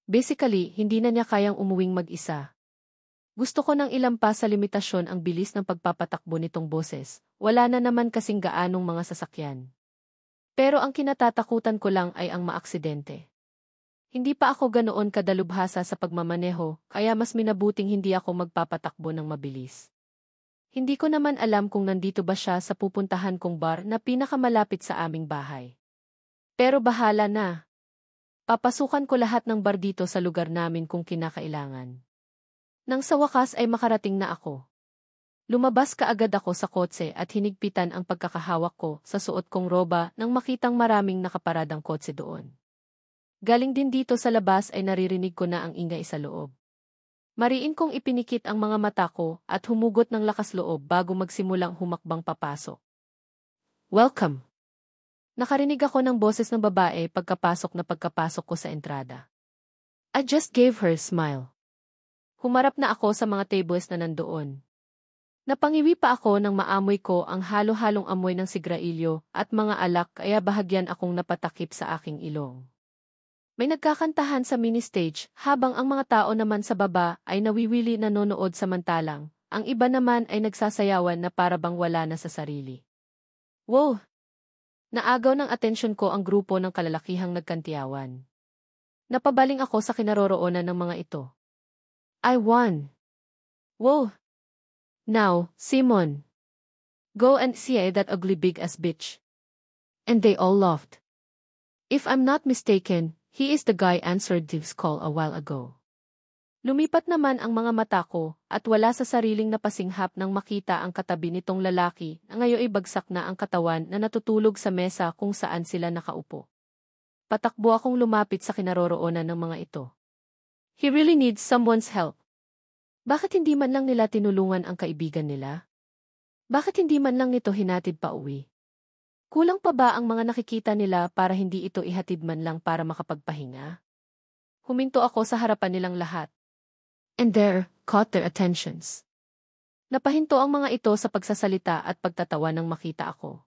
S1: Basically, hindi na niya kayang umuwing mag-isa. Gusto ko nang ilampas sa limitasyon ang bilis ng pagpapatakbo nitong boses, wala na naman kasing gaanong mga sasakyan. Pero ang kinatatakutan ko lang ay ang maaksidente. Hindi pa ako ganoon kadalubhasa sa pagmamaneho, kaya mas minabuting hindi ako magpapatakbo ng mabilis. Hindi ko naman alam kung nandito ba siya sa pupuntahan kong bar na pinakamalapit sa aming bahay. Pero bahala na. Papasukan ko lahat ng bar dito sa lugar namin kung kinakailangan. Nang sa wakas ay makarating na ako. Lumabas kaagad ako sa kotse at hinigpitan ang pagkakahawak ko sa suot kong roba nang makitang maraming nakaparadang kotse doon. Galing din dito sa labas ay naririnig ko na ang ingay sa loob. Mariin kong ipinikit ang mga mata ko at humugot ng lakas loob bago magsimulang humakbang papasok. Welcome! Nakarinig ako ng boses ng babae pagkapasok ko sa entrada. I just gave her a smile. Humarap na ako sa mga tables na nandoon. Napangiwi pa ako nang maamoy ko ang halo-halong amoy ng sigrailyo at mga alak kaya bahagyan akong napatakip sa aking ilong. May nagkakantahan sa mini-stage habang ang mga tao naman sa baba ay nawiwili nanonood samantalang, ang iba naman ay nagsasayawan na para bang wala na sa sarili. Wow! Naagaw ng atensyon ko ang grupo ng kalalakihang nagkantiyawan. Napabaling ako sa kinaroroonan ng mga ito. I won! Wow! Now, Simon! Go and see that ugly big-ass bitch. And they all laughed. If I'm not mistaken, he is the guy answered this call a while ago. Lumipat naman ang mga mata ko at wala sa sariling napasinghap nang makita ang katabi nitong lalaki na ngayon ay bagsak na ang katawan na natutulog sa mesa kung saan sila nakaupo. Patakbo akong lumapit sa kinaroroonan ng mga ito. He really needs someone's help. Bakit hindi man lang nila tinulungan ang kaibigan nila? Bakit hindi man lang nito hinatid pa uwi? Kulang pa ba ang mga nakikita nila para hindi ito ihatid man lang para makapagpahinga? Huminto ako sa harapan nilang lahat. And there, caught their attentions. Napahinto ang mga ito sa pagsasalita at pagtatawa nang makita ako.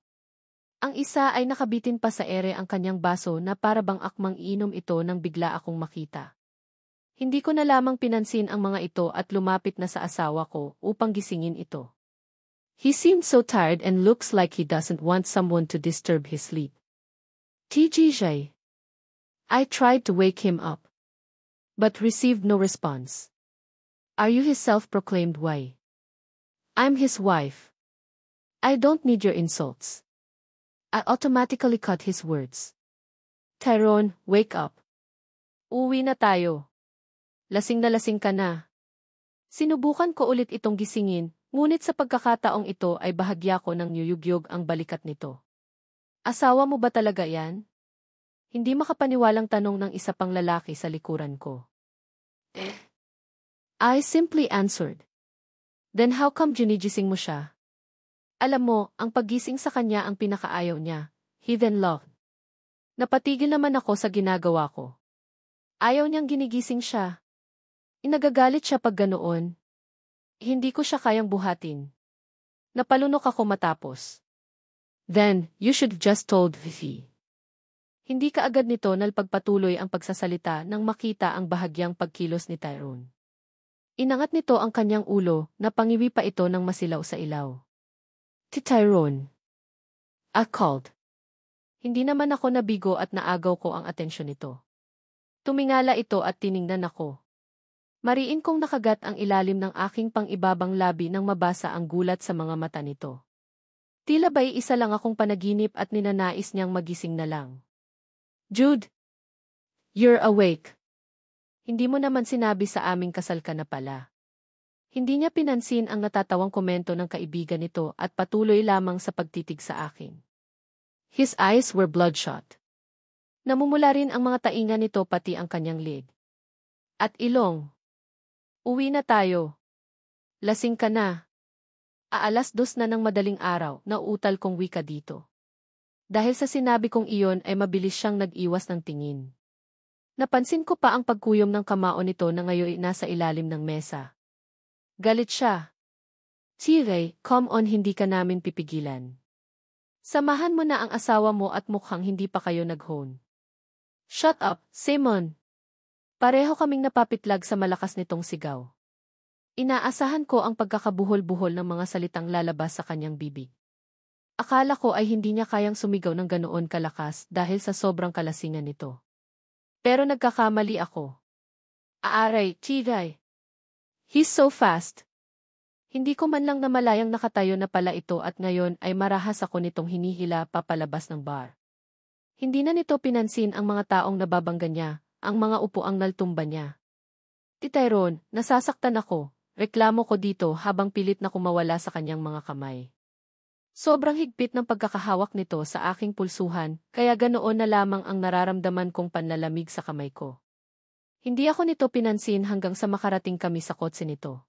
S1: Ang isa ay nakabitin pa sa ere ang kanyang baso na para bang akmang inom ito nang bigla akong makita. Hindi ko na lamang pinansin ang mga ito at lumapit na sa asawa ko upang gisingin ito. He seemed so tired and looks like he doesn't want someone to disturb his sleep. TGJ. I tried to wake him up, but received no response. Are you his self-proclaimed wife? I'm his wife. I don't need your insults. I automatically cut his words. Tyrone, wake up. Uwi na tayo. Lasing na lasing ka na. Sinubukan ko ulit itong gisingin, ngunit sa pagkakataong ito ay bahagya ko ng niyugyog ang balikat nito. Asawa mo ba talaga yan? Hindi makapaniwalang tanong ng isa pang lalaki sa likuran ko. I simply answered. Then how come ginigising mo siya? Alam mo, ang paggising sa kanya ang pinakaayaw niya. He then laughed. Napatigil naman ako sa ginagawa ko. Ayaw niyang ginigising siya. Inagagalit siya pag ganoon. Hindi ko siya kayang buhatin. Napalunok ako matapos. Then, you should just told Vivi. Hindi kaagad nito nalpagpatuloy ang pagsasalita nang makita ang bahagyang pagkilos ni Tyrone. Inangat nito ang kanyang ulo, napangiwi pa ito ng masilaw sa ilaw. Tyrone. I called. Hindi naman ako nabigo at naagaw ko ang atensyon nito. Tumingala ito at tiningnan ako. Mariin kong nakagat ang ilalim ng aking pang-ibabang labi nang mabasa ang gulat sa mga mata nito. Tila ba'y isa lang akong panaginip at ninanais niyang magising na lang. Jude! You're awake. Hindi mo naman sinabi sa aming kasal ka na pala. Hindi niya pinansin ang natatawang komento ng kaibigan nito at patuloy lamang sa pagtitig sa akin. His eyes were bloodshot. Namumula rin ang mga tainga nito pati ang kanyang lid. At ilong. Uwi na tayo. Lasing ka na. Aalas-2 na ng madaling araw, nauutal kong wika dito. Dahil sa sinabi kong iyon ay mabilis siyang nag-iwas ng tingin. Napansin ko pa ang pagkuyom ng kamao nito na ngayon nasa ilalim ng mesa. Galit siya. Ray, come on, hindi ka namin pipigilan. Samahan mo na ang asawa mo at mukhang hindi pa kayo nag-hone. Shut up, Simon. Pareho kaming napapitlag sa malakas nitong sigaw. Inaasahan ko ang pagkakabuhol-buhol ng mga salitang lalabas sa kanyang bibig. Akala ko ay hindi niya kayang sumigaw ng ganoon kalakas dahil sa sobrang kalasingan nito. Pero nagkakamali ako. Aaray, Ray. He's so fast. Hindi ko man lang namalayang nakatayo na pala ito at ngayon ay marahas ako nitong hinihila papalabas ng bar. Hindi na nito pinansin ang mga taong nababangga niya, ang mga upuang naltumba niya. Tyrone, nasasaktan ako, reklamo ko dito habang pilit na kumawala sa kanyang mga kamay. Sobrang higpit ng pagkakahawak nito sa aking pulsuhan, kaya ganoon na lamang ang nararamdaman kong panlalamig sa kamay ko. Hindi ako nito pinansin hanggang sa makarating kami sa kotse nito.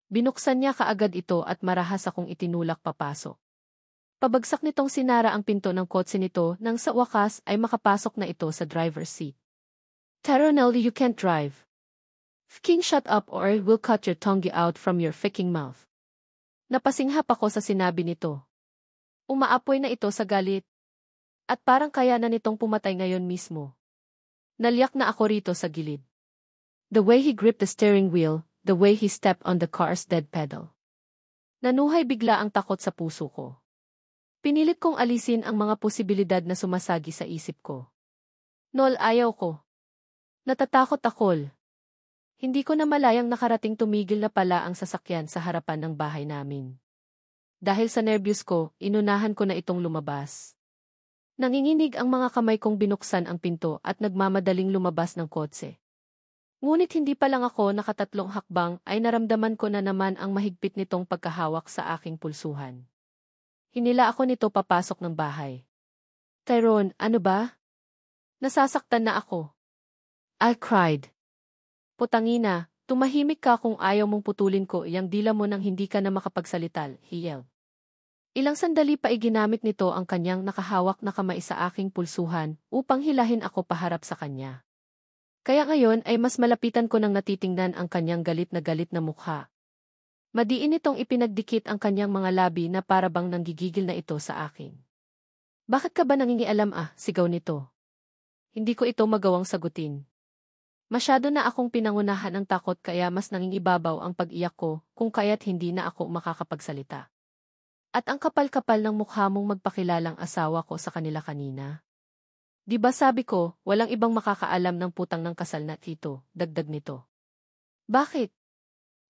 S1: Binuksan niya kaagad ito at marahas akong itinulak papasok. Pabagsak nitong sinara ang pinto ng kotse nito nang sa wakas ay makapasok na ito sa driver's seat. Tyrone, you can't drive. Fucking shut up or I will cut your tongue out from your fucking mouth. Napasinghap ako sa sinabi nito. Umaapoy na ito sa galit. At parang kaya na nitong pumatay ngayon mismo. Naliyak na ako rito sa gilid. The way he gripped the steering wheel, the way he stepped on the car's dead pedal. Nanuhay bigla ang takot sa puso ko. Pinilit kong alisin ang mga posibilidad na sumasagi sa isip ko. Nol, ayaw ko. Natatakot ako. Hindi ko na malayang nakarating tumigil na pala ang sasakyan sa harapan ng bahay namin. Dahil sa nervyos ko, inunahan ko na itong lumabas. Nanginginig ang mga kamay kong binuksan ang pinto at nagmamadaling lumabas ng kotse. Ngunit hindi pa lang ako nakatatlong hakbang ay naramdaman ko na naman ang mahigpit nitong pagkahawak sa aking pulsuhan. Hinila ako nito papasok ng bahay. Tyrone, ano ba? Nasasaktan na ako. I cried. Putangina, tumahimik ka kung ayaw mong putulin ko iyang dila mo nang hindi ka na makapagsalital, he yelled. Ilang sandali pa iginamit nito ang kanyang nakahawak na kamay sa aking pulsuhan upang hilahin ako paharap sa kanya. Kaya ngayon ay mas malapitan ko nang natitingnan ang kanyang galit na mukha. Madiin itong ipinagdikit ang kanyang mga labi na parabang nanggigigil na ito sa akin. Bakit ka ba nangingialam sigaw nito. Hindi ko ito magawang sagutin. Masyado na akong pinangunahan ng takot kaya mas nangingibabaw ang pag-iyak ko kung kaya't hindi na ako makakapagsalita. At ang kapal-kapal ng mukha mong magpakilalang asawa ko sa kanila kanina. Di ba sabi ko, walang ibang makakaalam ng putang ng kasal na tito, dagdag nito. Bakit?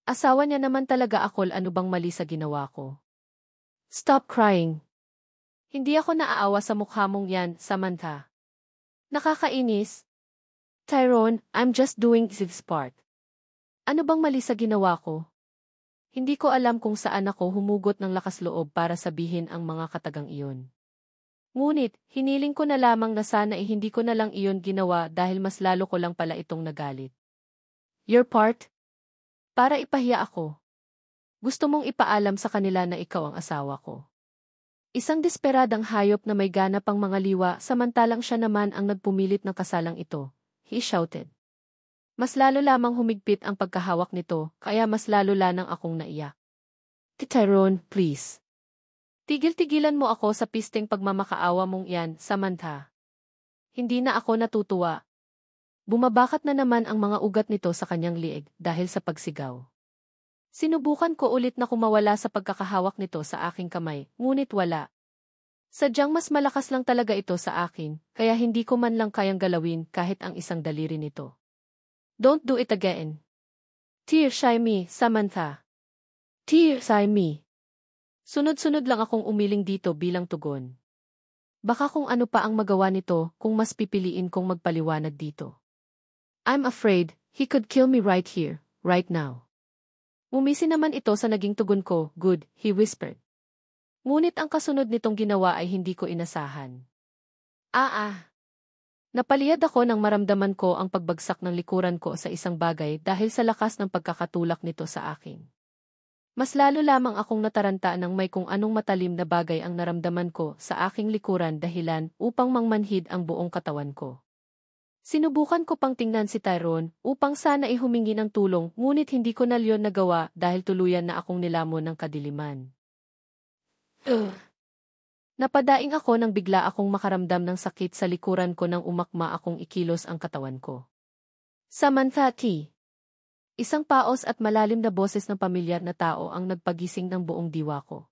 S1: Asawa niya naman talaga ako, ano bang mali sa ginawa ko? Stop crying. Hindi ako naaawa sa mukha mong yan, Samantha. Nakakainis. Tyrone, I'm just doing this part. Ano bang mali sa ginawa ko? Hindi ko alam kung saan ako humugot ng lakas loob para sabihin ang mga katagang iyon. Ngunit, hiniling ko na lamang na sana hindi ko na lang iyon ginawa dahil mas lalo ko lang pala itong nagalit. Your part? Para ipahiya ako. Gusto mong ipaalam sa kanila na ikaw ang asawa ko. Isang desperadang hayop na may ganap pang mga liwa samantalang siya naman ang nagpumilit ng kasalang ito. He shouted. Mas lalo lamang humigpit ang pagkahawak nito, kaya mas lalo lanang akong naiyak. Tyrone, please. Tigil-tigilan mo ako sa pisteng pagmamakaawa mong iyan, Samantha. Hindi na ako natutuwa. Bumabakat na naman ang mga ugat nito sa kanyang liig dahil sa pagsigaw. Sinubukan ko ulit na kumawala sa pagkakahawak nito sa aking kamay, ngunit wala. Sadyang mas malakas lang talaga ito sa akin, kaya hindi ko man lang kayang galawin kahit ang isang daliri nito. Don't do it again. Tear-shy me, Samantha. Tear-shy me. Sunod-sunod lang akong umiling dito bilang tugon. Baka kung ano pa ang magawa nito kung mas pipiliin kong magpaliwanag dito. I'm afraid he could kill me right here, right now. Umisi naman ito sa naging tugon ko, good, he whispered. Ngunit ang kasunod nitong ginawa ay hindi ko inasahan. Napaliyad ako nang maramdaman ko ang pagbagsak ng likuran ko sa isang bagay dahil sa lakas ng pagkakatulak nito sa akin. Mas lalo lamang akong nataranta ng may kung anong matalim na bagay ang naramdaman ko sa aking likuran dahilan upang mangmanhid ang buong katawan ko. Sinubukan ko pang tingnan si Tyrone upang sana humingi ng tulong ngunit hindi ko na liyon nagawa dahil tuluyan na akong nilamon ng kadiliman. Napadaing ako nang bigla akong makaramdam ng sakit sa likuran ko nang umakma akong ikilos ang katawan ko. Samantha T. Isang paos at malalim na boses ng pamilyar na tao ang nagpagising ng buong diwa ko.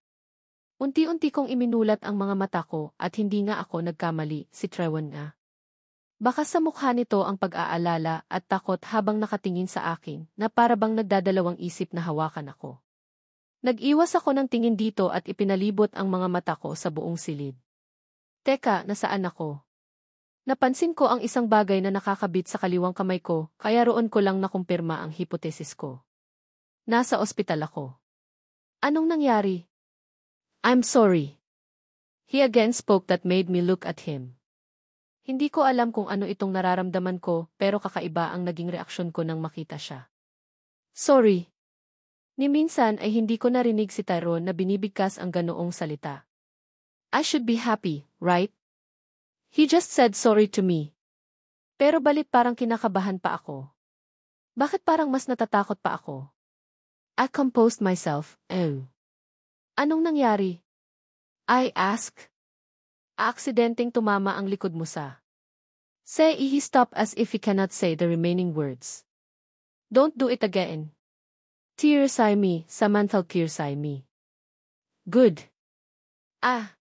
S1: Unti-unti kong iminulat ang mga mata ko at hindi nga ako nagkamali, si Trewon nga. Baka sa mukha nito ang pag-aalala at takot habang nakatingin sa akin na parabang nagdadalawang isip na hawakan ako. Nag-iwas ako ng tingin dito at ipinalibot ang mga mata ko sa buong silid. Teka, nasaan ako? Napansin ko ang isang bagay na nakakabit sa kaliwang kamay ko, kaya roon ko lang nakumpirma ang hipotesis ko. Nasa ospital ako. Anong nangyari? I'm sorry. He again spoke that made me look at him. Hindi ko alam kung ano itong nararamdaman ko, pero kakaiba ang naging reaksyon ko nang makita siya. Sorry. Ni minsan ay hindi ko narinig si Tyrone na binibigkas ang ganoong salita. I should be happy, right? He just said sorry to me. Pero balit parang kinakabahan pa ako. Bakit parang mas natatakot pa ako? I composed myself. Oh. Anong nangyari? I asked. Aksidenteng tumama ang likod mo sa. Say he stopped as if he cannot say the remaining words. Don't do it again. Tearsay me, Samantha tearsay me. Good. Ah.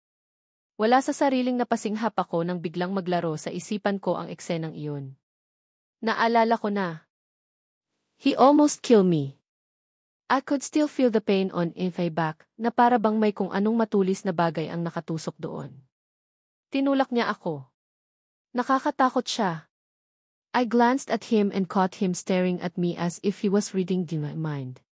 S1: Wala sa sariling napasinghap ako nang biglang maglaro sa isipan ko ang eksenang iyon. Naalala ko na. He almost killed me. I could still feel the pain on my back na para bang may kung anong matulis na bagay ang nakatusok doon. Tinulak niya ako. Nakakatakot siya. I glanced at him and caught him staring at me as if he was reading my mind.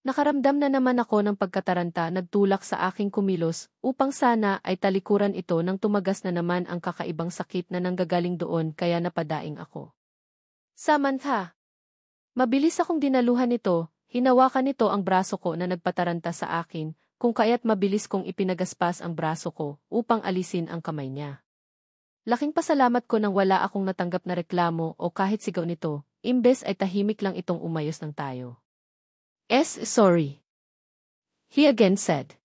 S1: Nakaramdam na naman ako ng pagkataranta nagtulak sa aking kumilos upang sana ay talikuran ito nang tumagas na naman ang kakaibang sakit na nanggagaling doon kaya napadaing ako. Samantha. Mabilis akong dinaluhan nito, hinawakan nito ang braso ko na nagpataranta sa akin, kung kaya't mabilis kong ipinagaspas ang braso ko upang alisin ang kamay niya. Laking pasalamat ko nang wala akong natanggap na reklamo o kahit sigaw nito, imbes ay tahimik lang itong umayos ng tayo. Sorry. He again said.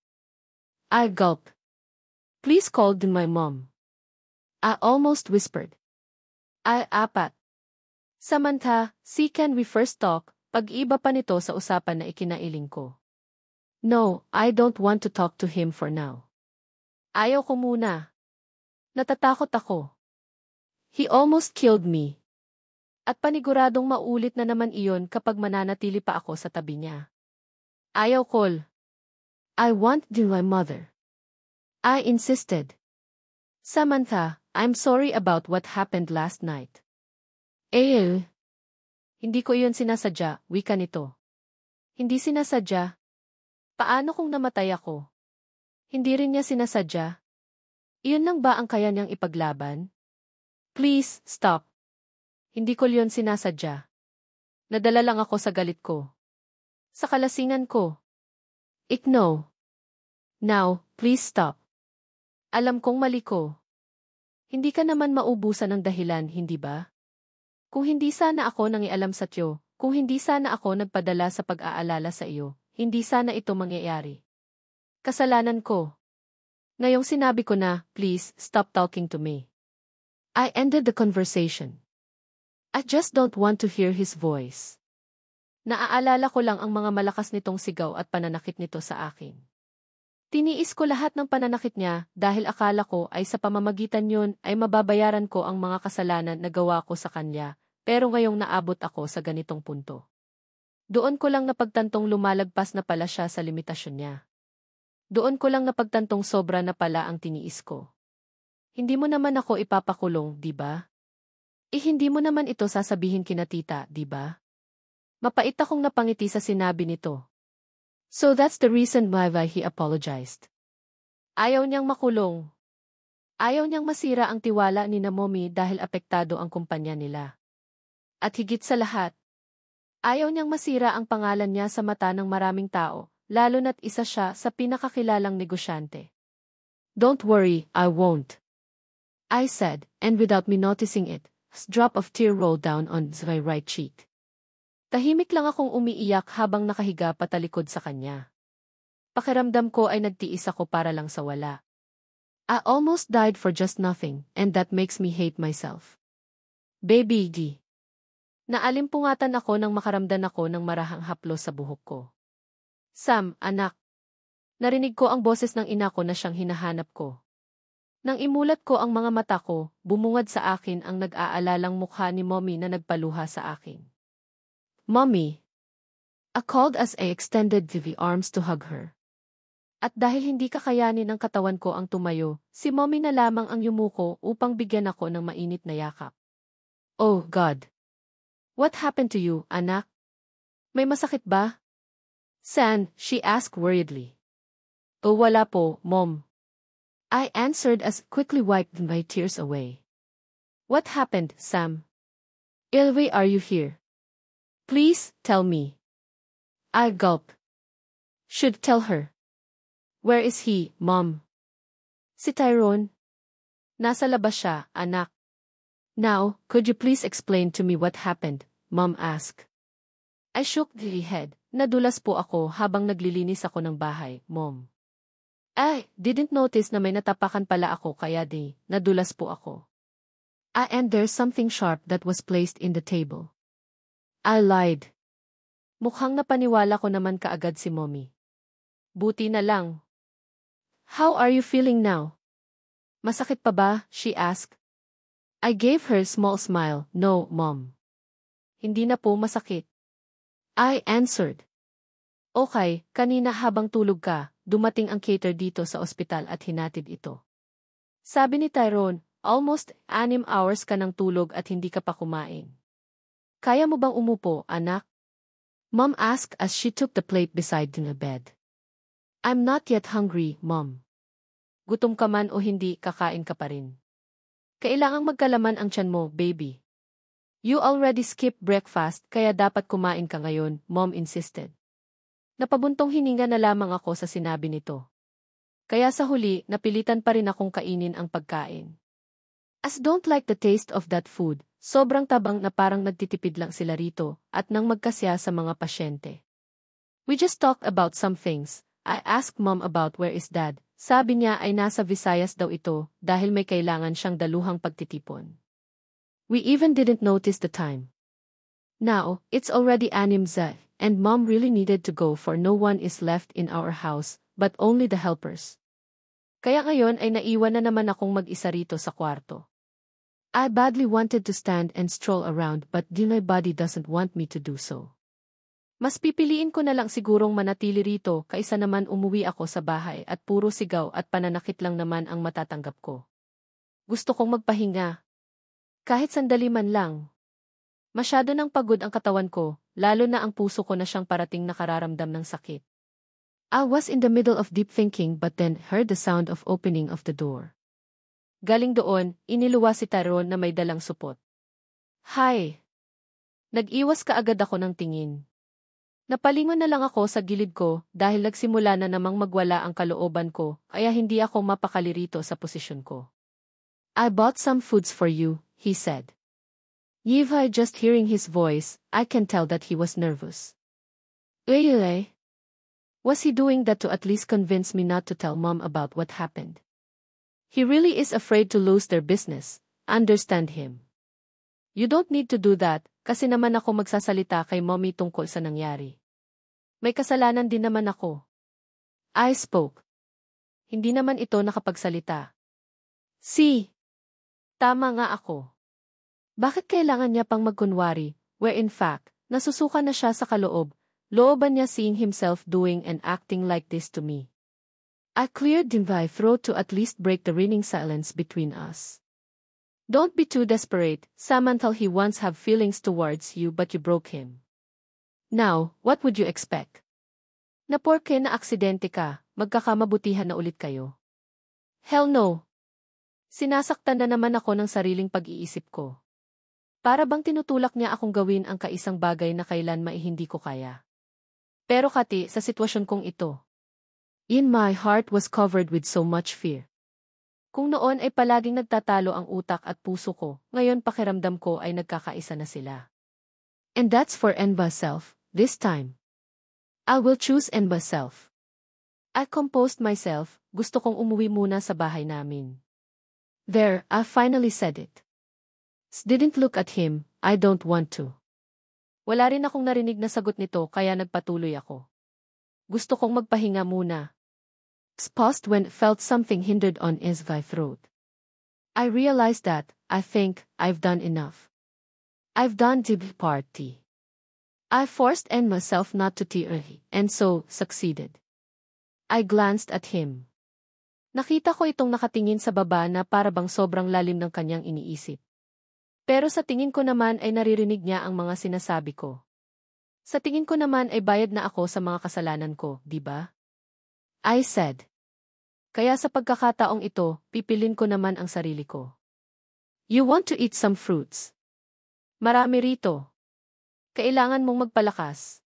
S1: I gulped. Please call my mom. I almost whispered. Apat. Samantha, can we first talk, pag-iba pa nito sa usapan na ikinailing ko. No, I don't want to talk to him for now. Ayaw ko muna. Natatakot ako. He almost killed me. At paniguradong maulit na naman iyon kapag mananatili pa ako sa tabi niya. Ayaw ko. I want my mother. I insisted. Samantha, I'm sorry about what happened last night. Hindi ko iyon sinasadya, wika nito. Hindi sinasadya. Paano kung namatay ako? Hindi rin niya sinasadya. Iyon lang ba ang kaya niyang ipaglaban? Please, stop. Hindi ko yun sinasadya. Nadala lang ako sa galit ko. Sa kalasingan ko. No. Now, please stop. Alam kong mali ko. Hindi ka naman maubusan ng dahilan, hindi ba? Kung hindi sana ako nangialam sa tiyo, kung hindi sana ako nagpadala sa pag-aalala sa iyo, hindi sana ito mangyayari. Kasalanan ko. Ngayong sinabi ko na, please, stop talking to me. I ended the conversation. I just don't want to hear his voice. Naaalala ko lang ang mga malakas nitong sigaw at pananakit nito sa akin. Tiniis ko lahat ng pananakit niya dahil akala ko ay sa pamamagitan yun ay mababayaran ko ang mga kasalanan na gawa ko sa kanya, pero ngayong naabot ako sa ganitong punto. Doon ko lang napagtantong lumalagpas na pala siya sa limitasyon niya. Doon ko lang napagtantong sobra na pala ang tiniis ko. Hindi mo naman ako ipapakulong, di ba? Hindi mo naman ito sasabihin kina tita, di ba? Mapait akong napangiti sa sinabi nito. So that's the reason why he apologized. Ayaw niyang makulong. Ayaw niyang masira ang tiwala ni Naomi dahil apektado ang kumpanya nila. At higit sa lahat, ayaw niyang masira ang pangalan niya sa mata ng maraming tao, lalo na't isa siya sa pinakakilalang negosyante. Don't worry, I won't. I said, and without me noticing it, a drop of tear rolled down on my right cheek. Tahimik lang akong umiiyak habang nakahiga patalikod sa kanya. Pakiramdam ko ay nagtiis ako para lang sa wala. I almost died for just nothing, and that makes me hate myself. Baby D. Naalimpungatan ako nang makaramdan ako ng marahang haplos sa buhok ko. Sam, anak. Narinig ko ang boses ng ina ko na siyang hinahanap ko. Nang imulat ko ang mga mata ko, bumungad sa akin ang nag-aalalang mukha ni Mommy na nagpaluha sa akin. Mommy! I called as I extended the arms to hug her. At dahil hindi kakayanin ng katawan ko ang tumayo, si Mommy na lamang ang yumuko upang bigyan ako ng mainit na yakap. Oh God! What happened to you, anak? May masakit ba? San, she asked worriedly. Oh wala po, Mom. I answered as quickly wiped my tears away. What happened, Sam? Why are you here? Please, tell me. I gulped. Should tell her. Where is he, Mom? Si Tyrone. Nasa labas siya, anak. Now, could you please explain to me what happened? Mom asked. I shook the head. Nadulas po ako habang naglilinis ako ng bahay, Mom. I didn't notice na may natapakan pala ako kaya nadulas po ako. And there's something sharp that was placed in the table. I lied. Mukhang napaniwala ko naman kaagad si Mommy. Buti na lang. How are you feeling now? Masakit pa ba? She asked. I gave her a small smile. No, Mom. Hindi na po masakit. I answered. Okay, kanina habang tulog ka, dumating ang cater dito sa ospital at hinatid ito. Sabi ni Tyrone, almost 6 hours ka ng tulog at hindi ka pa kumain. Kaya mo bang umupo, anak? Mom asked as she took the plate beside the bed. I'm not yet hungry, Mom. Gutom ka man o hindi, kakain ka pa rin. Kailangang magkalaman ang tiyan mo, baby. You already skipped breakfast kaya dapat kumain ka ngayon, Mom insisted. Napabuntong hininga na lamang ako sa sinabi nito. Kaya sa huli, napilitan pa rin akong kainin ang pagkain. As don't like the taste of that food, sobrang tabang na parang nagtitipid lang sila rito at nang magkasya sa mga pasyente. We just talked about some things. I asked Mom about where is Dad. Sabi niya ay nasa Visayas daw ito dahil may kailangan siyang daluhang pagtitipon. We even didn't notice the time. Now, it's already 6 and Mom really needed to go for no one is left in our house but only the helpers. Kaya ngayon ay naiwan na naman akong mag-isa rito sa kwarto. I badly wanted to stand and stroll around but my body doesn't want me to do so. Mas pipiliin ko na lang sigurong manatili rito kaysa naman umuwi ako sa bahay at puro sigaw at pananakit lang naman ang matatanggap ko. Gusto kong magpahinga. Kahit sandali man lang. Masyado nang pagod ang katawan ko, lalo na ang puso ko na siyang parating nakararamdam ng sakit. I was in the middle of deep thinking but then heard the sound of opening of the door. Galing doon, iniluwa si Tyrone na may dalang supot. Hi! Nag-iwas kaagad ako ng tingin. Napalingon na lang ako sa gilid ko dahil nagsimula na namang magwala ang kalooban ko kaya hindi ako mapakali rito sa posisyon ko. I bought some foods for you, he said. By just hearing his voice, I can tell that he was nervous. Really? Was he doing that to at least convince me not to tell Mom about what happened? He really is afraid to lose their business. Understand him. You don't need to do that. Kasi naman ako magsasalita kay Mommy tungkol sa nangyari. May kasalanan din naman ako. I spoke. Hindi naman ito nakapagsalita. See? Tama nga ako. Bakit kailangan niya pang magkunwari, where in fact, nasusuka na siya sa looban niya seeing himself doing and acting like this to me. I cleared my throat to at least break the reigning silence between us. Don't be too desperate, Samantal he once have feelings towards you but you broke him. Now, what would you expect? Na porke na aksidente ka, magkakamabutihan na ulit kayo. Hell no. Sinasaktan na naman ako ng sariling pag-iisip ko. Para bang tinutulak niya akong gawin ang kaisang bagay na kailan hindi ko kaya. Pero kati, sa sitwasyon kong ito. In my heart was covered with so much fear. Kung noon ay palaging nagtatalo ang utak at puso ko, ngayon pakiramdam ko ay nagkakaisa na sila. And that's for Enba's self, this time. I will choose Enba's self. I composed myself, gusto kong umuwi muna sa bahay namin. There, I finally said it. Didn't look at him, I don't want to. Wala rin akong narinig na sagot nito kaya nagpatuloy ako. Gusto kong magpahinga muna. Paused when felt something hindered on his throat. I realized that, I think, I've done enough. I've done the party. I forced myself not to tear, and so, succeeded. I glanced at him. Nakita ko itong nakatingin sa baba na para bang sobrang lalim ng kanyang iniisip. Pero sa tingin ko naman ay naririnig niya ang mga sinasabi ko. Sa tingin ko naman ay bayad na ako sa mga kasalanan ko, di ba? I said. Kaya sa pagkakataong ito, pipilin ko naman ang sarili ko. You want to eat some fruits? Marami rito. Kailangan mong magpalakas.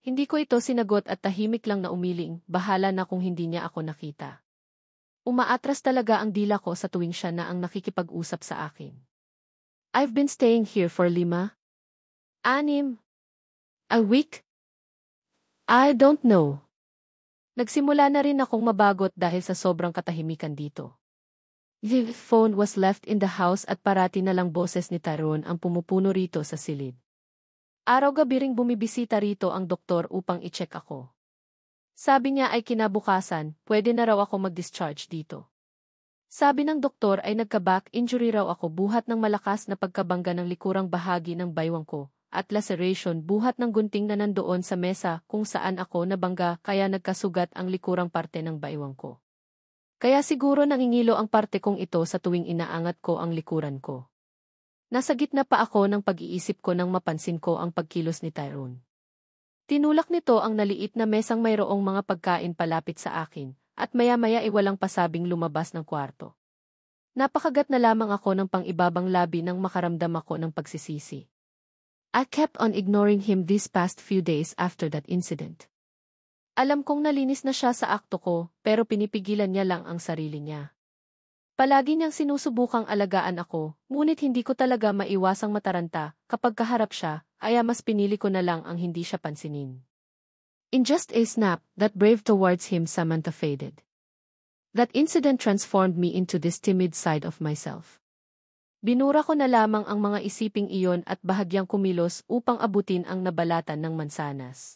S1: Hindi ko ito sinagot at tahimik lang na umiling, bahala na kung hindi niya ako nakita. Umaatras talaga ang dila ko sa tuwing siya na ang nakikipag-usap sa akin. I've been staying here for 6 a week? I don't know. Nagsimula na rin akong mabagot dahil sa sobrang katahimikan dito. The phone was left in the house at parati na lang boses ni Tyrone ang pumupuno rito sa silid. Araw-gabi ring bumibisita rito ang doktor upang i-check ako. Sabi niya ay kinabukasan, pwede na raw ako mag-discharge dito. Sabi ng doktor ay nagka-back injury raw ako buhat ng malakas na pagkabangga ng likurang bahagi ng baywang ko, at laceration buhat ng gunting na nandoon sa mesa kung saan ako nabangga kaya nagkasugat ang likurang parte ng baywang ko. Kaya siguro nangingilo ang parte kong ito sa tuwing inaangat ko ang likuran ko. Nasa gitna pa ako ng pag-iisip ko nang mapansin ko ang pagkilos ni Tyrone. Tinulak nito ang naliit na mesang mayroong mga pagkain palapit sa akin, at maya-maya ay walang pasabing lumabas ng kwarto. Napakagat na lamang ako ng pang-ibabang labi nang makaramdam ako ng pagsisisi. I kept on ignoring him these past few days after that incident. Alam kong nalinis na siya sa akto ko, pero pinipigilan niya lang ang sarili niya. Palagi niyang sinusubukang alagaan ako, ngunit hindi ko talaga maiwasang mataranta kapag kaharap siya, kaya mas pinili ko na lang ang hindi siya pansinin. In just a snap, that brave towards him Samantha faded. That incident transformed me into this timid side of myself. Binura ko na lamang ang mga isiping iyon at bahagyang kumilos upang abutin ang nabalatan ng mansanas.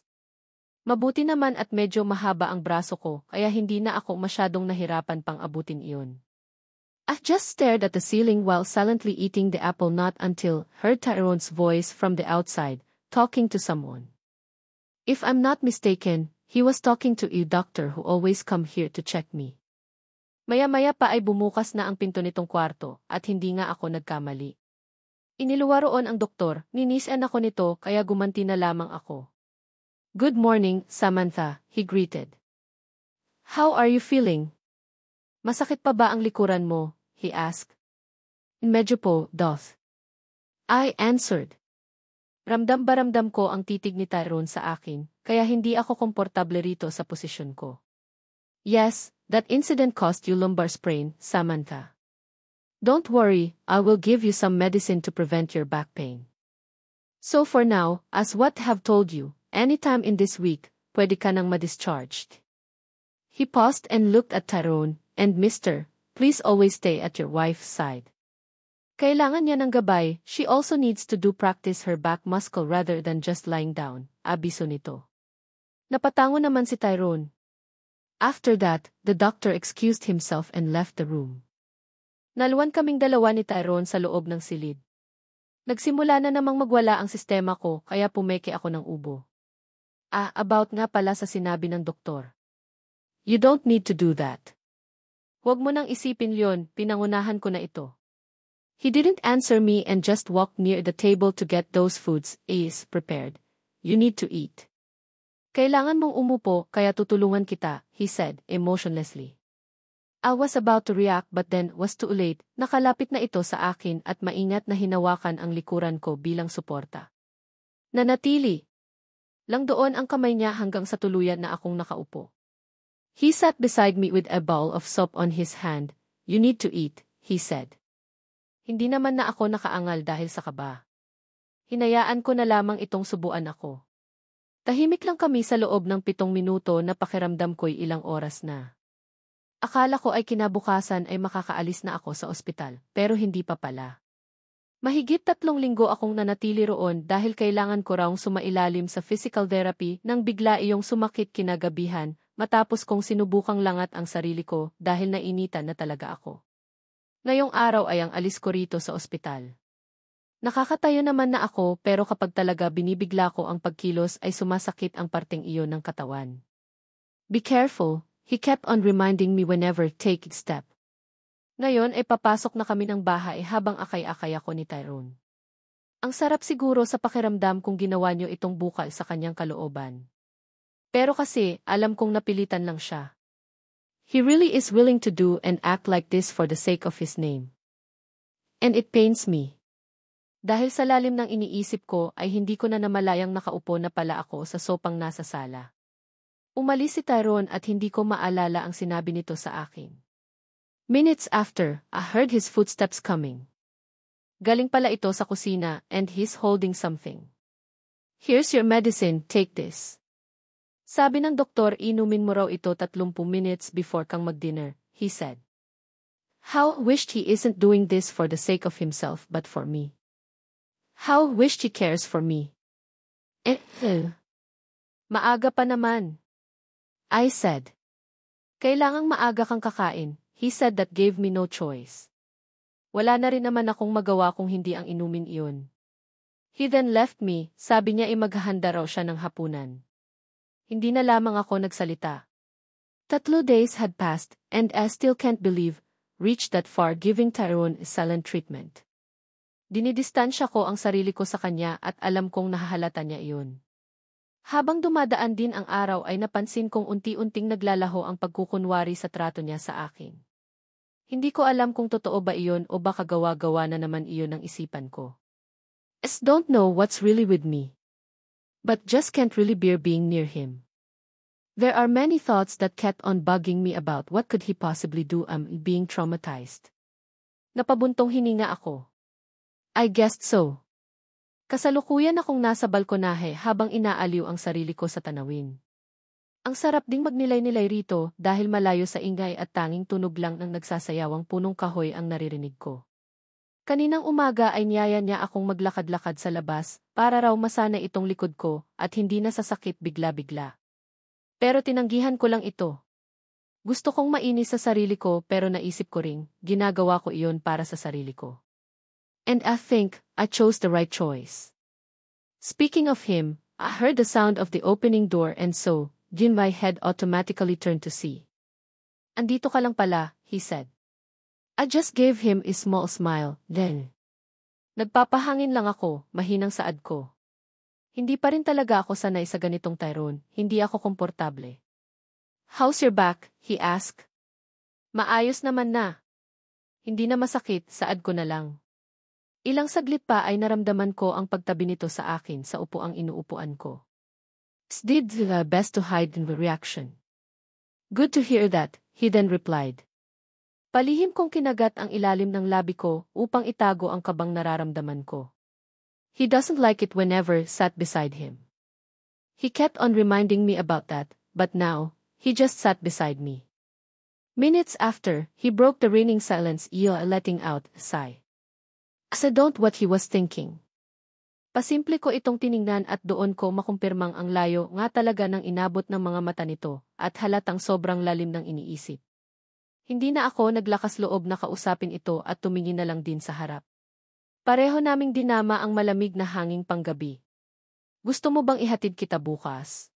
S1: Mabuti naman at medyo mahaba ang braso ko, kaya hindi na ako masyadong nahirapan pang abutin iyon. I just stared at the ceiling while silently eating the apple nut until heard Tyrone's voice from the outside, talking to someone. If I'm not mistaken, he was talking to a doctor who always come here to check me. Maya-maya pa ay bumukas na ang pinto nitong kwarto, at hindi nga ako nagkamali. Iniluwa roon ang doktor, ninisan ako nito kaya gumanti na lamang ako. Good morning, Samantha, he greeted. How are you feeling? Masakit pa ba ang likuran mo? He asked. Medyo po, Doth. I answered. Ramdam ko ang titig ni Tyrone sa akin, kaya hindi ako komportable rito sa posisyon ko. Yes, that incident caused you lumbar sprain, Samantha. Don't worry, I will give you some medicine to prevent your back pain. So for now, as what have told you, anytime in this week, pwede ka nang ma-discharged. He paused and looked at Tyrone, and Mr. Please always stay at your wife's side. Kailangan niya ng gabay, she also needs to do practice her back muscle rather than just lying down, abiso nito. Napatango naman si Tyrone. After that, the doctor excused himself and left the room. Naluwan kaming dalawa ni Tyrone sa loob ng silid. Nagsimula na namang magwala ang sistema ko kaya pumeke ako ng ubo. About nga pala sa sinabi ng doktor. You don't need to do that. Huwag mo nang isipin yon, pinangunahan ko na ito. He didn't answer me and just walked near the table to get those foods is prepared. You need to eat. Kailangan mong umupo kaya tutulungan kita, he said, emotionlessly. I was about to react but then was too late, nakalapit na ito sa akin at maingat na hinawakan ang likuran ko bilang suporta. Nanatili lang doon ang kamay niya hanggang sa tuluyan na akong nakaupo. He sat beside me with a bowl of soup on his hand. You need to eat, he said. Hindi naman na ako nakaangal dahil sa kaba. Hinayaan ko na lamang itong subuan ako. Tahimik lang kami sa loob ng 7 minuto na pakiramdam ko'y ilang oras na. Akala ko ay kinabukasan ay makakaalis na ako sa ospital, pero hindi pa pala. Mahigit 3 linggo akong nanatili roon dahil kailangan ko raw sumailalim sa physical therapy nang bigla iyong sumakit kinagabihan matapos kong sinubukang langat ang sarili ko dahil nainitan na talaga ako. Ngayong araw ay ang alis ko rito sa ospital. Nakakatayo naman na ako pero kapag talaga binibigla ko ang pagkilos ay sumasakit ang parteng iyon ng katawan. Be careful, he kept on reminding me whenever take a step. Ngayon ay papasok na kami ng bahay habang akay-akay ako ni Tyrone. Ang sarap siguro sa pakiramdam kung ginawa niyo itong bukal sa kanyang kalooban. Pero kasi, alam kong napilitan lang siya. He really is willing to do and act like this for the sake of his name. And it pains me. Dahil sa lalim ng iniisip ko ay hindi ko na namalayang nakaupo na pala ako sa sopang nasa sala. Umalis si Tyrone at hindi ko maalala ang sinabi nito sa akin. Minutes after, I heard his footsteps coming. Galing pala ito sa kusina and he's holding something. Here's your medicine, take this. Sabi ng doktor, inumin mo raw ito 30 minutes before kang mag-dinner, he said. How wished he isn't doing this for the sake of himself but for me. How wished he cares for me. Maaga pa naman. I said. Kailangang maaga kang kakain, he said. That gave me no choice. Wala na rin naman akong magawa kung hindi ang inumin iyon. He then left me, sabi niya maghahanda raw siya ng hapunan. Hindi na lamang ako nagsalita. 3 days had passed, and I still can't believe, reached that far giving Tyrone silent treatment. Dinidistansya ko ang sarili ko sa kanya at alam kong nahahalata niya iyon. Habang dumadaan din ang araw ay napansin kong unti-unting naglalaho ang pagkukunwari sa trato niya sa akin. Hindi ko alam kung totoo ba iyon o baka gawa-gawa na naman iyon ng isipan ko. I don't know what's really with me. But just can't really bear being near him. There are many thoughts that kept on bugging me about what could he possibly do. I'm being traumatized. Napabuntong hininga ako. I guessed so. Kasalukuyan akong nasa balkonahe habang inaaliw ang sarili ko sa tanawin. Ang sarap ding magnilay-nilay rito dahil malayo sa ingay at tanging tunog lang ng nagsasayawang punong kahoy ang naririnig ko. Kaninang umaga ay niyaya niya akong maglakad-lakad sa labas para raw masanay itong likod ko at hindi nasasakit bigla-bigla. Pero tinanggihan ko lang ito. Gusto kong mainis sa sarili ko pero naisip ko ring ginagawa ko iyon para sa sarili ko. And I think I chose the right choice. Speaking of him, I heard the sound of the opening door and so, my head automatically turned to see. Andito ka lang pala, he said. I just gave him a small smile, then. Nagpapahangin lang ako, mahinang saad ko. Hindi pa rin talaga ako sanay sa ganitong Tyrone, hindi ako komportable. How's your back? He asked. Maayos naman na. Hindi na masakit, saad ko na lang. Ilang saglit pa ay naramdaman ko ang pagtabi nito sa akin sa upuang inuupuan ko. Did the best to hide the reaction. Good to hear that, he then replied. Palihim kong kinagat ang ilalim ng labi ko upang itago ang kabang nararamdaman ko. He doesn't like it whenever sat beside him. He kept on reminding me about that, but now, he just sat beside me. Minutes after, he broke the reigning silence, letting out a sigh. I don't what he was thinking. Pasimple ko itong tiningnan at doon ko makumpirmang ang layo nga talaga ng inabot ng mga mata nito at halatang sobrang lalim ng iniisip. Hindi na ako naglakas loob na kausapin ito at tumingin na lang din sa harap. Pareho naming dinama ang malamig na hanging panggabi. Gusto mo bang ihatid kita bukas?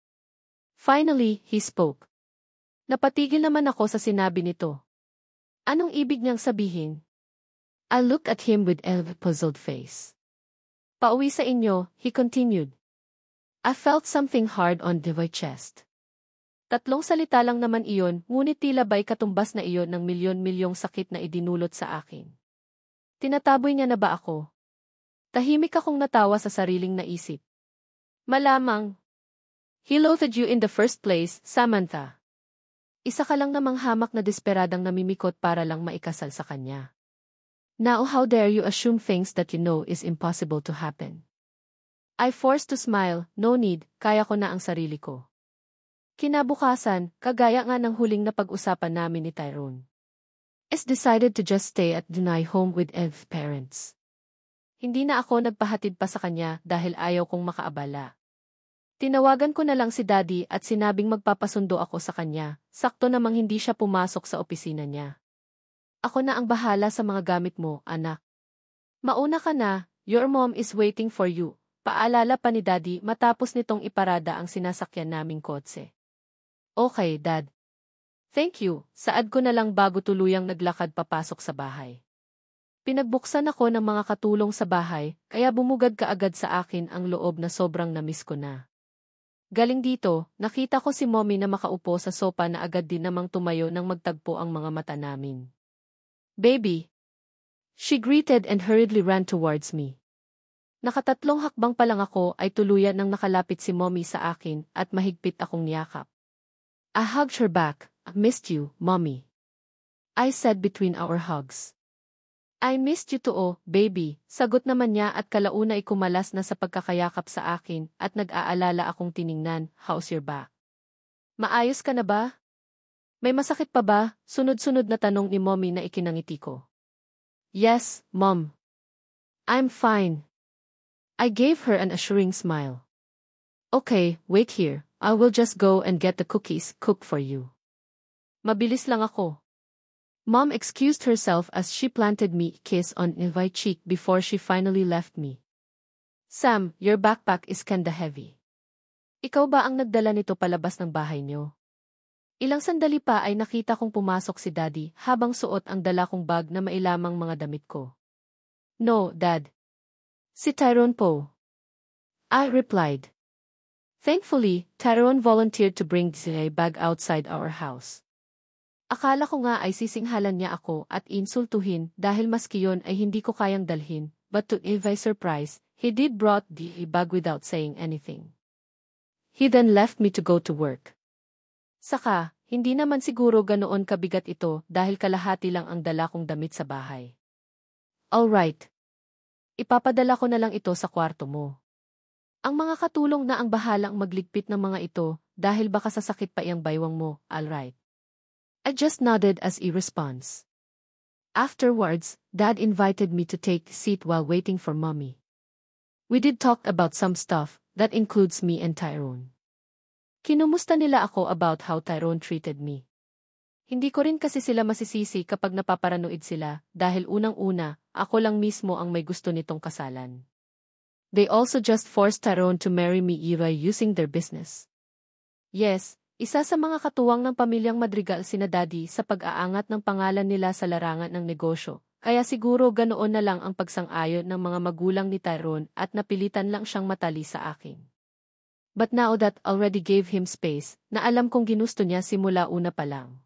S1: Finally, he spoke. Napatigil naman ako sa sinabi nito. Anong ibig niyang sabihin? I looked at him with a puzzled face. Pauwi sa inyo, he continued. I felt something hard on my chest. 3 salita lang naman iyon, ngunit tila ba'y katumbas na iyon ng milyon-milyong sakit na idinulot sa akin. Tinataboy niya na ba ako? Tahimik akong natawa sa sariling naisip. Malamang. He loathed you in the first place, Samantha. Isa ka lang namang hamak na desperadang namimikot para lang maikasal sa kanya. Now how dare you assume things that you know is impossible to happen? I forced to smile, no need, kaya ko na ang sarili ko. Kinabukasan, kagaya nga ng huling na pag-usapan namin ni Tyrone. Is decided to just stay at Dunay home with Ev's parents. Hindi na ako nagpahatid pa sa kanya dahil ayaw kong makaabala. Tinawagan ko na lang si Daddy at sinabing magpapasundo ako sa kanya, sakto namang hindi siya pumasok sa opisina niya. Ako na ang bahala sa mga gamit mo, anak. Mauna ka na, your mom is waiting for you, paalala pa ni Daddy matapos nitong iparada ang sinasakyan naming kotse. Okay, Dad. Thank you, saad ko na lang bago tuluyang naglakad papasok sa bahay. Pinagbuksan ako ng mga katulong sa bahay, kaya bumugad kaagad sa akin ang loob na sobrang namiss ko na. Galing dito, nakita ko si Mommy na makaupo sa sopa na agad din namang tumayo nang magtagpo ang mga mata namin. Baby! She greeted and hurriedly ran towards me. Nakatatlong hakbang pa lang ako ay tuluyan nang nakalapit si Mommy sa akin at mahigpit akong niyakap. I hugged her back. I missed you, Mommy. I said between our hugs. I missed you too, baby, sagot naman niya at kalauna ay kumalas na sa pagkakayakap sa akin at nag-aalala akong tiningnan, how's your back? Maayos ka na ba? May masakit pa ba? Sunod-sunod na tanong ni Mommy na ikinangiti ko. Yes, Mom. I'm fine. I gave her an assuring smile. Okay, wait here, I will just go and get the cookies cooked for you. Mabilis lang ako. Mom excused herself as she planted me a kiss on my cheek before she finally left me. Sam, your backpack is kinda heavy. Ikaw ba ang nagdala nito palabas ng bahay niyo? Ilang sandali pa ay nakita kong pumasok si Daddy habang suot ang dala kong bag na mailamang mga damit ko. No, Dad. Si Tyrone po. I replied. Thankfully, Tyrone volunteered to bring the bag outside our house. Akala ko nga ay sisinghalan niya ako at insultuhin dahil maski yon ay hindi ko kayang dalhin, but to my surprise, he did brought the bag without saying anything. He then left me to go to work. Saka, hindi naman siguro ganoon kabigat ito dahil kalahati lang ang dala kong damit sa bahay. Alright. Ipapadala ko na lang ito sa kwarto mo. Ang mga katulong na ang bahalang magligpit ng mga ito dahil baka sasakit pa iyang baywang mo, alright. I just nodded as a response. Afterwards, Dad invited me to take a seat while waiting for Mommy. We did talk about some stuff, that includes me and Tyrone. Kinumusta nila ako about how Tyrone treated me. Hindi ko rin kasi sila masisisi kapag napaparanoid sila, dahil unang-una, ako lang mismo ang may gusto nitong kasalan. They also just forced Tyrone to marry me either using their business. Yes, isa sa mga katuwang ng pamilyang Madrigal sina Daddy sa pag-aangat ng pangalan nila sa larangan ng negosyo, kaya siguro ganoon na lang ang pagsang-ayon ng mga magulang ni Tyrone at napilitan lang siyang matali sa akin. But now that already gave him space, na alam kong ginusto niya simula una pa lang.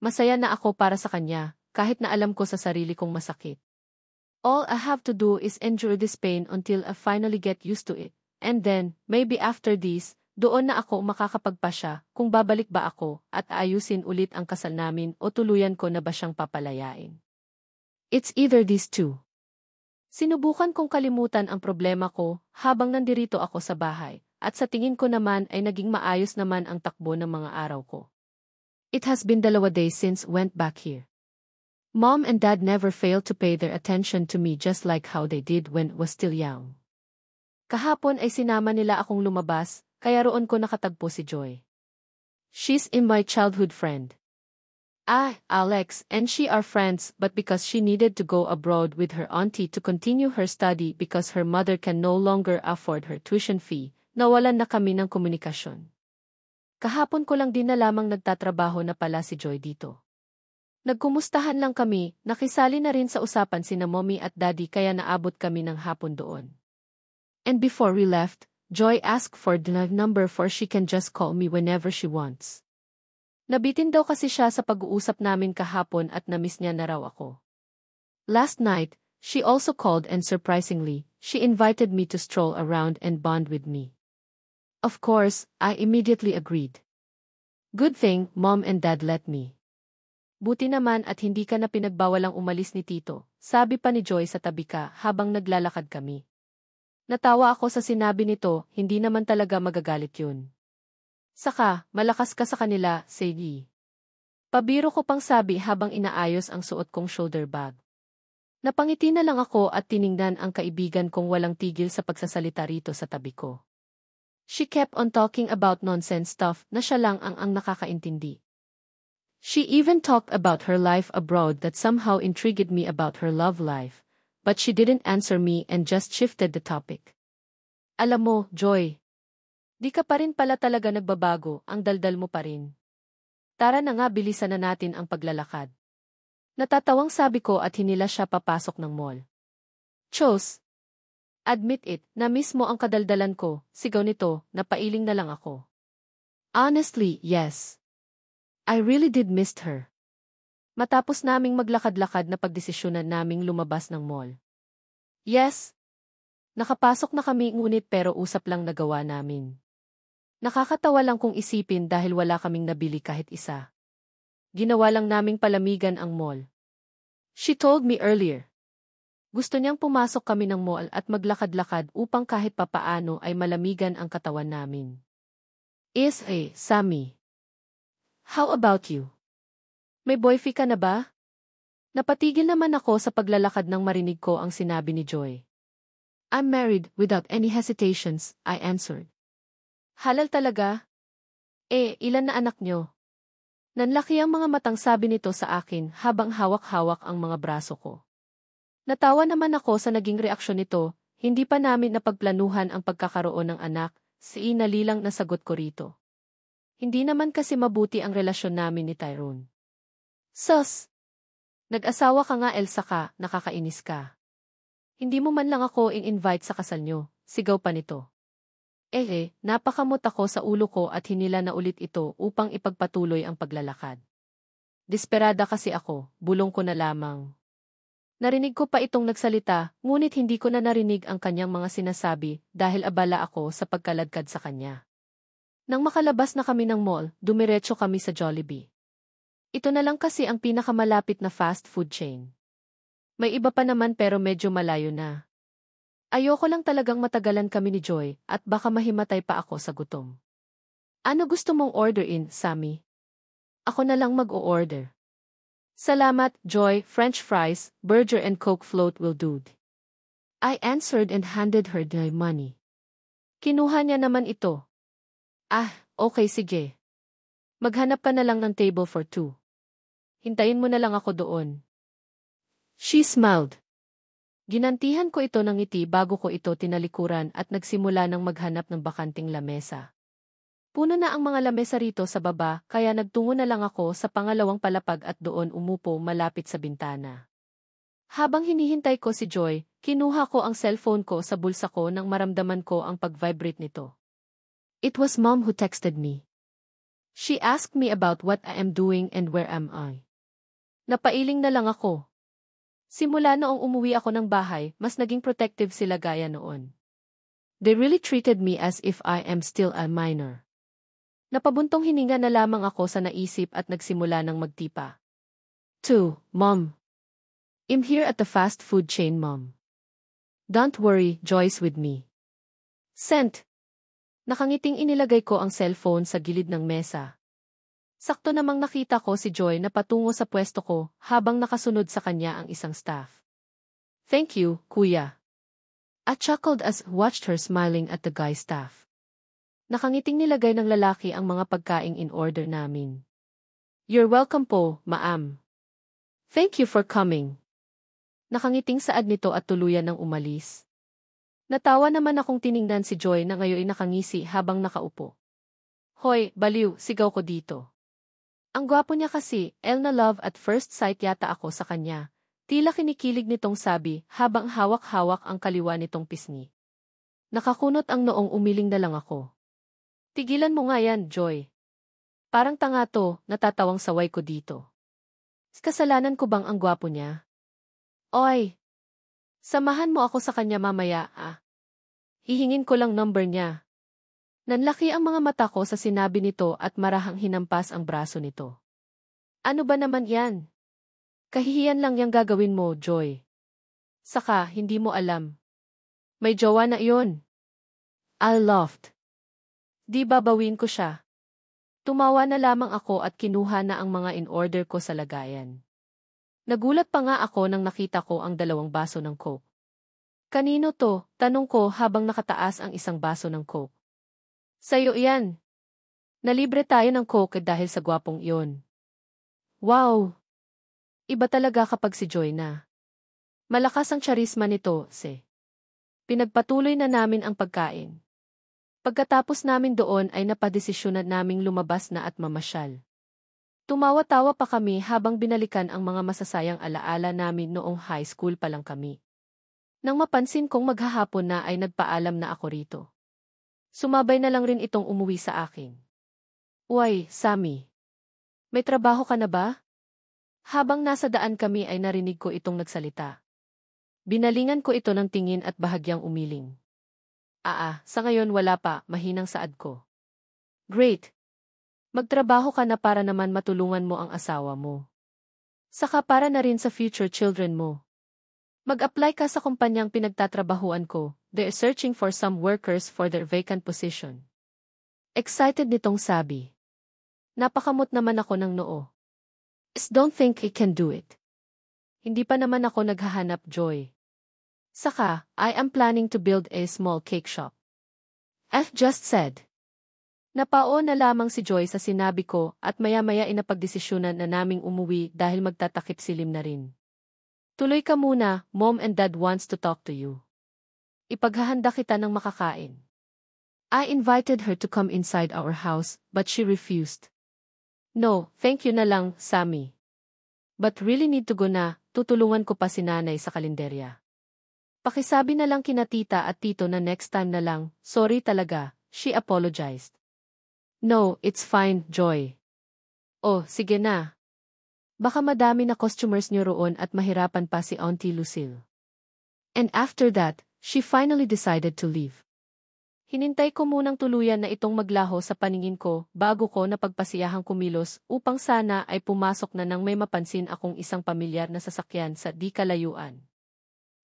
S1: Masaya na ako para sa kanya, kahit na alam ko sa sarili kong masakit. All I have to do is endure this pain until I finally get used to it, and then, maybe after this, doon na ako makakapagpasya kung babalik ba ako at ayusin ulit ang kasal namin o tuluyan ko na ba siyang papalayain. It's either these two. Sinubukan kong kalimutan ang problema ko habang nandirito ako sa bahay at sa tingin ko naman ay naging maayos naman ang takbo ng mga araw ko. It has been 2 days since went back here. Mom and Dad never failed to pay their attention to me just like how they did when I was still young. Kahapon ay sinama nila akong lumabas, kaya roon ko nakatagpo si Joy. She's my childhood friend. Alex and she are friends but because she needed to go abroad with her auntie to continue her study because her mother can no longer afford her tuition fee, nawalan na kami ng komunikasyon. Kahapon ko lang din na lamang nagtatrabaho na pala si Joy dito. Nagkumustahan lang kami, nakisali na rin sa usapan sina Mommy at Daddy kaya naabot kami ng hapon doon. And before we left, Joy asked for the number for she can just call me whenever she wants. Nabitin daw kasi siya sa pag-uusap namin kahapon at namiss niya na raw ako. Last night, she also called and surprisingly, she invited me to stroll around and bond with me. Of course, I immediately agreed. Good thing, Mom and Dad let me. Buti naman at hindi ka na pinagbawalang umalis ni Tito, sabi pa ni Joy sa tabi ka habang naglalakad kami. Natawa ako sa sinabi nito, hindi naman talaga magagalit yun. Saka, malakas ka sa kanila, Sadie. Pabiro ko pang sabi habang inaayos ang suot kong shoulder bag. Napangiti na lang ako at tiningnan ang kaibigan kong walang tigil sa pagsasalita rito sa tabi ko. She kept on talking about nonsense stuff na siya lang ang nakakaintindi. She even talked about her life abroad that somehow intrigued me about her love life. But she didn't answer me and just shifted the topic. Alam mo, Joy. Di ka pa rin pala talaga nagbabago, ang daldal mo pa rin. Tara na nga bilisan na natin ang paglalakad. Natatawang sabi ko at hinila siya papasok ng mall. Chos. Admit it, na mismo ang kadaldalan ko, sigaw nito, napailing na lang ako. Honestly, yes. I really did miss her. Matapos naming maglakad-lakad na pagdesisyonan naming lumabas ng mall. Yes. Nakapasok na kami ngunit pero usap lang nagawa namin. Nakakatawa lang kung isipin dahil wala kaming nabili kahit isa. Ginawa lang naming palamigan ang mall. She told me earlier. Gusto niyang pumasok kami ng mall at maglakad-lakad upang kahit papaano ay malamigan ang katawan namin. Sammy. How about you? May boyfriend ka na ba? Napatigil naman ako sa paglalakad nang marinig ko ang sinabi ni Joy. I'm married, without any hesitations, I answered. Halal talaga? Ilan na anak niyo? Nanlaki ang mga matang sabi nito sa akin habang hawak-hawak ang mga braso ko. Natawa naman ako sa naging reaksyon nito, hindi pa namin napagplanuhan ang pagkakaroon ng anak, nalilang na sagot ko rito. Hindi naman kasi mabuti ang relasyon namin ni Tyrone. Sus! Nag-asawa ka nga Elsa ka, nakakainis ka. Hindi mo man lang ako in-invite sa kasal nyo, sigaw pa nito. Napakamot ako sa ulo ko at hinila na ulit ito upang ipagpatuloy ang paglalakad. Desperada kasi ako, bulong ko na lamang. Narinig ko pa itong nagsalita, ngunit hindi ko na narinig ang kanyang mga sinasabi dahil abala ako sa pagkaladkad sa kanya. Nang makalabas na kami ng mall, dumiretso kami sa Jollibee. Ito na lang kasi ang pinakamalapit na fast food chain. May iba pa naman pero medyo malayo na. Ayoko lang talagang matagalan kami ni Joy at baka mahimatay pa ako sa gutom. Ano gusto mong orderin, Sammy? Ako na lang mag-o-order. Salamat, Joy, French fries, burger and Coke float will do. I answered and handed her the money. Kinuha niya naman ito. Okay sige. Maghanap ka na lang ng table for two. Hintayin mo na lang ako doon. She smiled. Ginantihan ko ito ng ngiti bago ko ito tinalikuran at nagsimula ng maghanap ng bakanting lamesa. Puno na ang mga lamesa rito sa baba kaya nagtungo na lang ako sa pangalawang palapag at doon umupo malapit sa bintana. Habang hinihintay ko si Joy, kinuha ko ang cellphone ko sa bulsa ko nang maramdaman ko ang pag-vibrate nito. It was Mom who texted me. She asked me about what I am doing and where am I. Napailing na lang ako. Simula noong umuwi ako ng bahay, mas naging protective sila gaya noon. They really treated me as if I am still a minor. Napabuntong hininga na lamang ako sa naisip at nagsimula ng magtipa. 2. Mom. I'm here at the fast food chain, Mom. Don't worry, Joy's with me. Sent. Nakangiting inilagay ko ang cellphone sa gilid ng mesa. Sakto namang nakita ko si Joy na patungo sa pwesto ko habang nakasunod sa kanya ang isang staff. Thank you, kuya. I chuckled as watched her smiling at the guy staff. Nakangiting nilagay ng lalaki ang mga pagkaing in order namin. You're welcome po, ma'am. Thank you for coming. Nakangiting saad nito at tuluyan ng umalis. Natawa naman akong tiningnan si Joy na ngayon ay nakangisi habang nakaupo. Hoy, baliw, sigaw ko dito. Ang gwapo niya kasi, na love at first sight yata ako sa kanya. Tila kinikilig nitong sabi habang hawak-hawak ang kaliwa nitong pisngi. Nakakunot ang noong umiling na lang ako. Tigilan mo nga yan, Joy. Parang tanga to, natatawang saway ko dito. Kasalanan ko bang ang gwapo niya? Oy! Samahan mo ako sa kanya mamaya, Hihingin ko lang number niya. Nanlaki ang mga mata ko sa sinabi nito at marahang hinampas ang braso nito. Ano ba naman yan? Kahihiyan lang yang gagawin mo, Joy. Saka, hindi mo alam. May jowa na iyon. I laughed. Di babawin ko siya. Tumawa na lamang ako at kinuha na ang mga in-order ko sa lagayan. Nagulat pa nga ako nang nakita ko ang 2 baso ng Coke. Kanino to? Tanong ko habang nakataas ang isang baso ng Coke. Sa'yo iyan. Nalibre tayo ng Coke dahil sa gwapong iyon. Wow! Iba talaga kapag si Joy na. Malakas ang charisma nito, Pinagpatuloy na namin ang pagkain. Pagkatapos namin doon ay napadesisyonan naming lumabas na at mamasyal. Tumawa-tawa pa kami habang binalikan ang mga masasayang alaala namin noong high school pa lang kami. Nang mapansin kong maghahapon na ay nagpaalam na ako rito. Sumabay na lang rin itong umuwi sa akin. Uy, Sammy. May trabaho ka na ba? Habang nasa daan kami ay narinig ko itong nagsalita. Binalingan ko ito ng tingin at bahagyang umiling. Sa ngayon wala pa, mahinang saad ko. Great. Magtrabaho ka na para naman matulungan mo ang asawa mo. Saka para na rin sa future children mo. Mag-apply ka sa kumpanyang pinagtatrabahuan ko. They're searching for some workers for their vacant position. Excited nitong sabi. Napakamot naman ako ng noo. Don't think I can do it. Hindi pa naman ako naghahanap, Joy. Saka, I am planning to build a small cake shop. I've just said. Napao na lamang si Joy sa sinabi ko at maya-maya inapagdesisyunan na naming umuwi dahil magtatakip silim na rin. Tuloy ka muna, Mom and Dad wants to talk to you. Ipaghahanda kita ng makakain. I invited her to come inside our house, but she refused. No, thank you na lang, Sammy. But really need to go na, tutulungan ko pa si nanay sa kalenderya. Pakisabi na lang kina tita at tito na next time na lang, sorry talaga, she apologized. No, it's fine, Joy. Oh, sige na. Baka madami na customers niyo roon at mahirapan pa si Auntie Lucille. And after that, she finally decided to leave. Hinintay ko munang tuluyan na itong maglaho sa paningin ko bago ko napagpasiyahang kumilos upang sana ay pumasok na nang may mapansin akong isang pamilyar na sasakyan sa di kalayuan.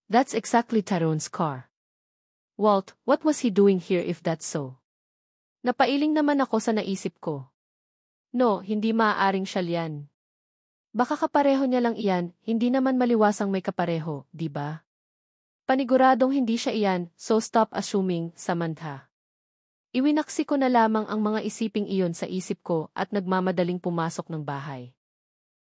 S1: That's exactly Tyrone's car. Walt, what was he doing here if that's so? Napailing naman ako sa naisip ko. No, hindi maaaring siya yan. Baka kapareho niya lang iyan, hindi naman maliwasang may kapareho, di ba? Paniguradong hindi siya iyan, so stop assuming, Samantha. Iwinaksi ko na lamang ang mga isiping iyon sa isip ko at nagmamadaling pumasok ng bahay.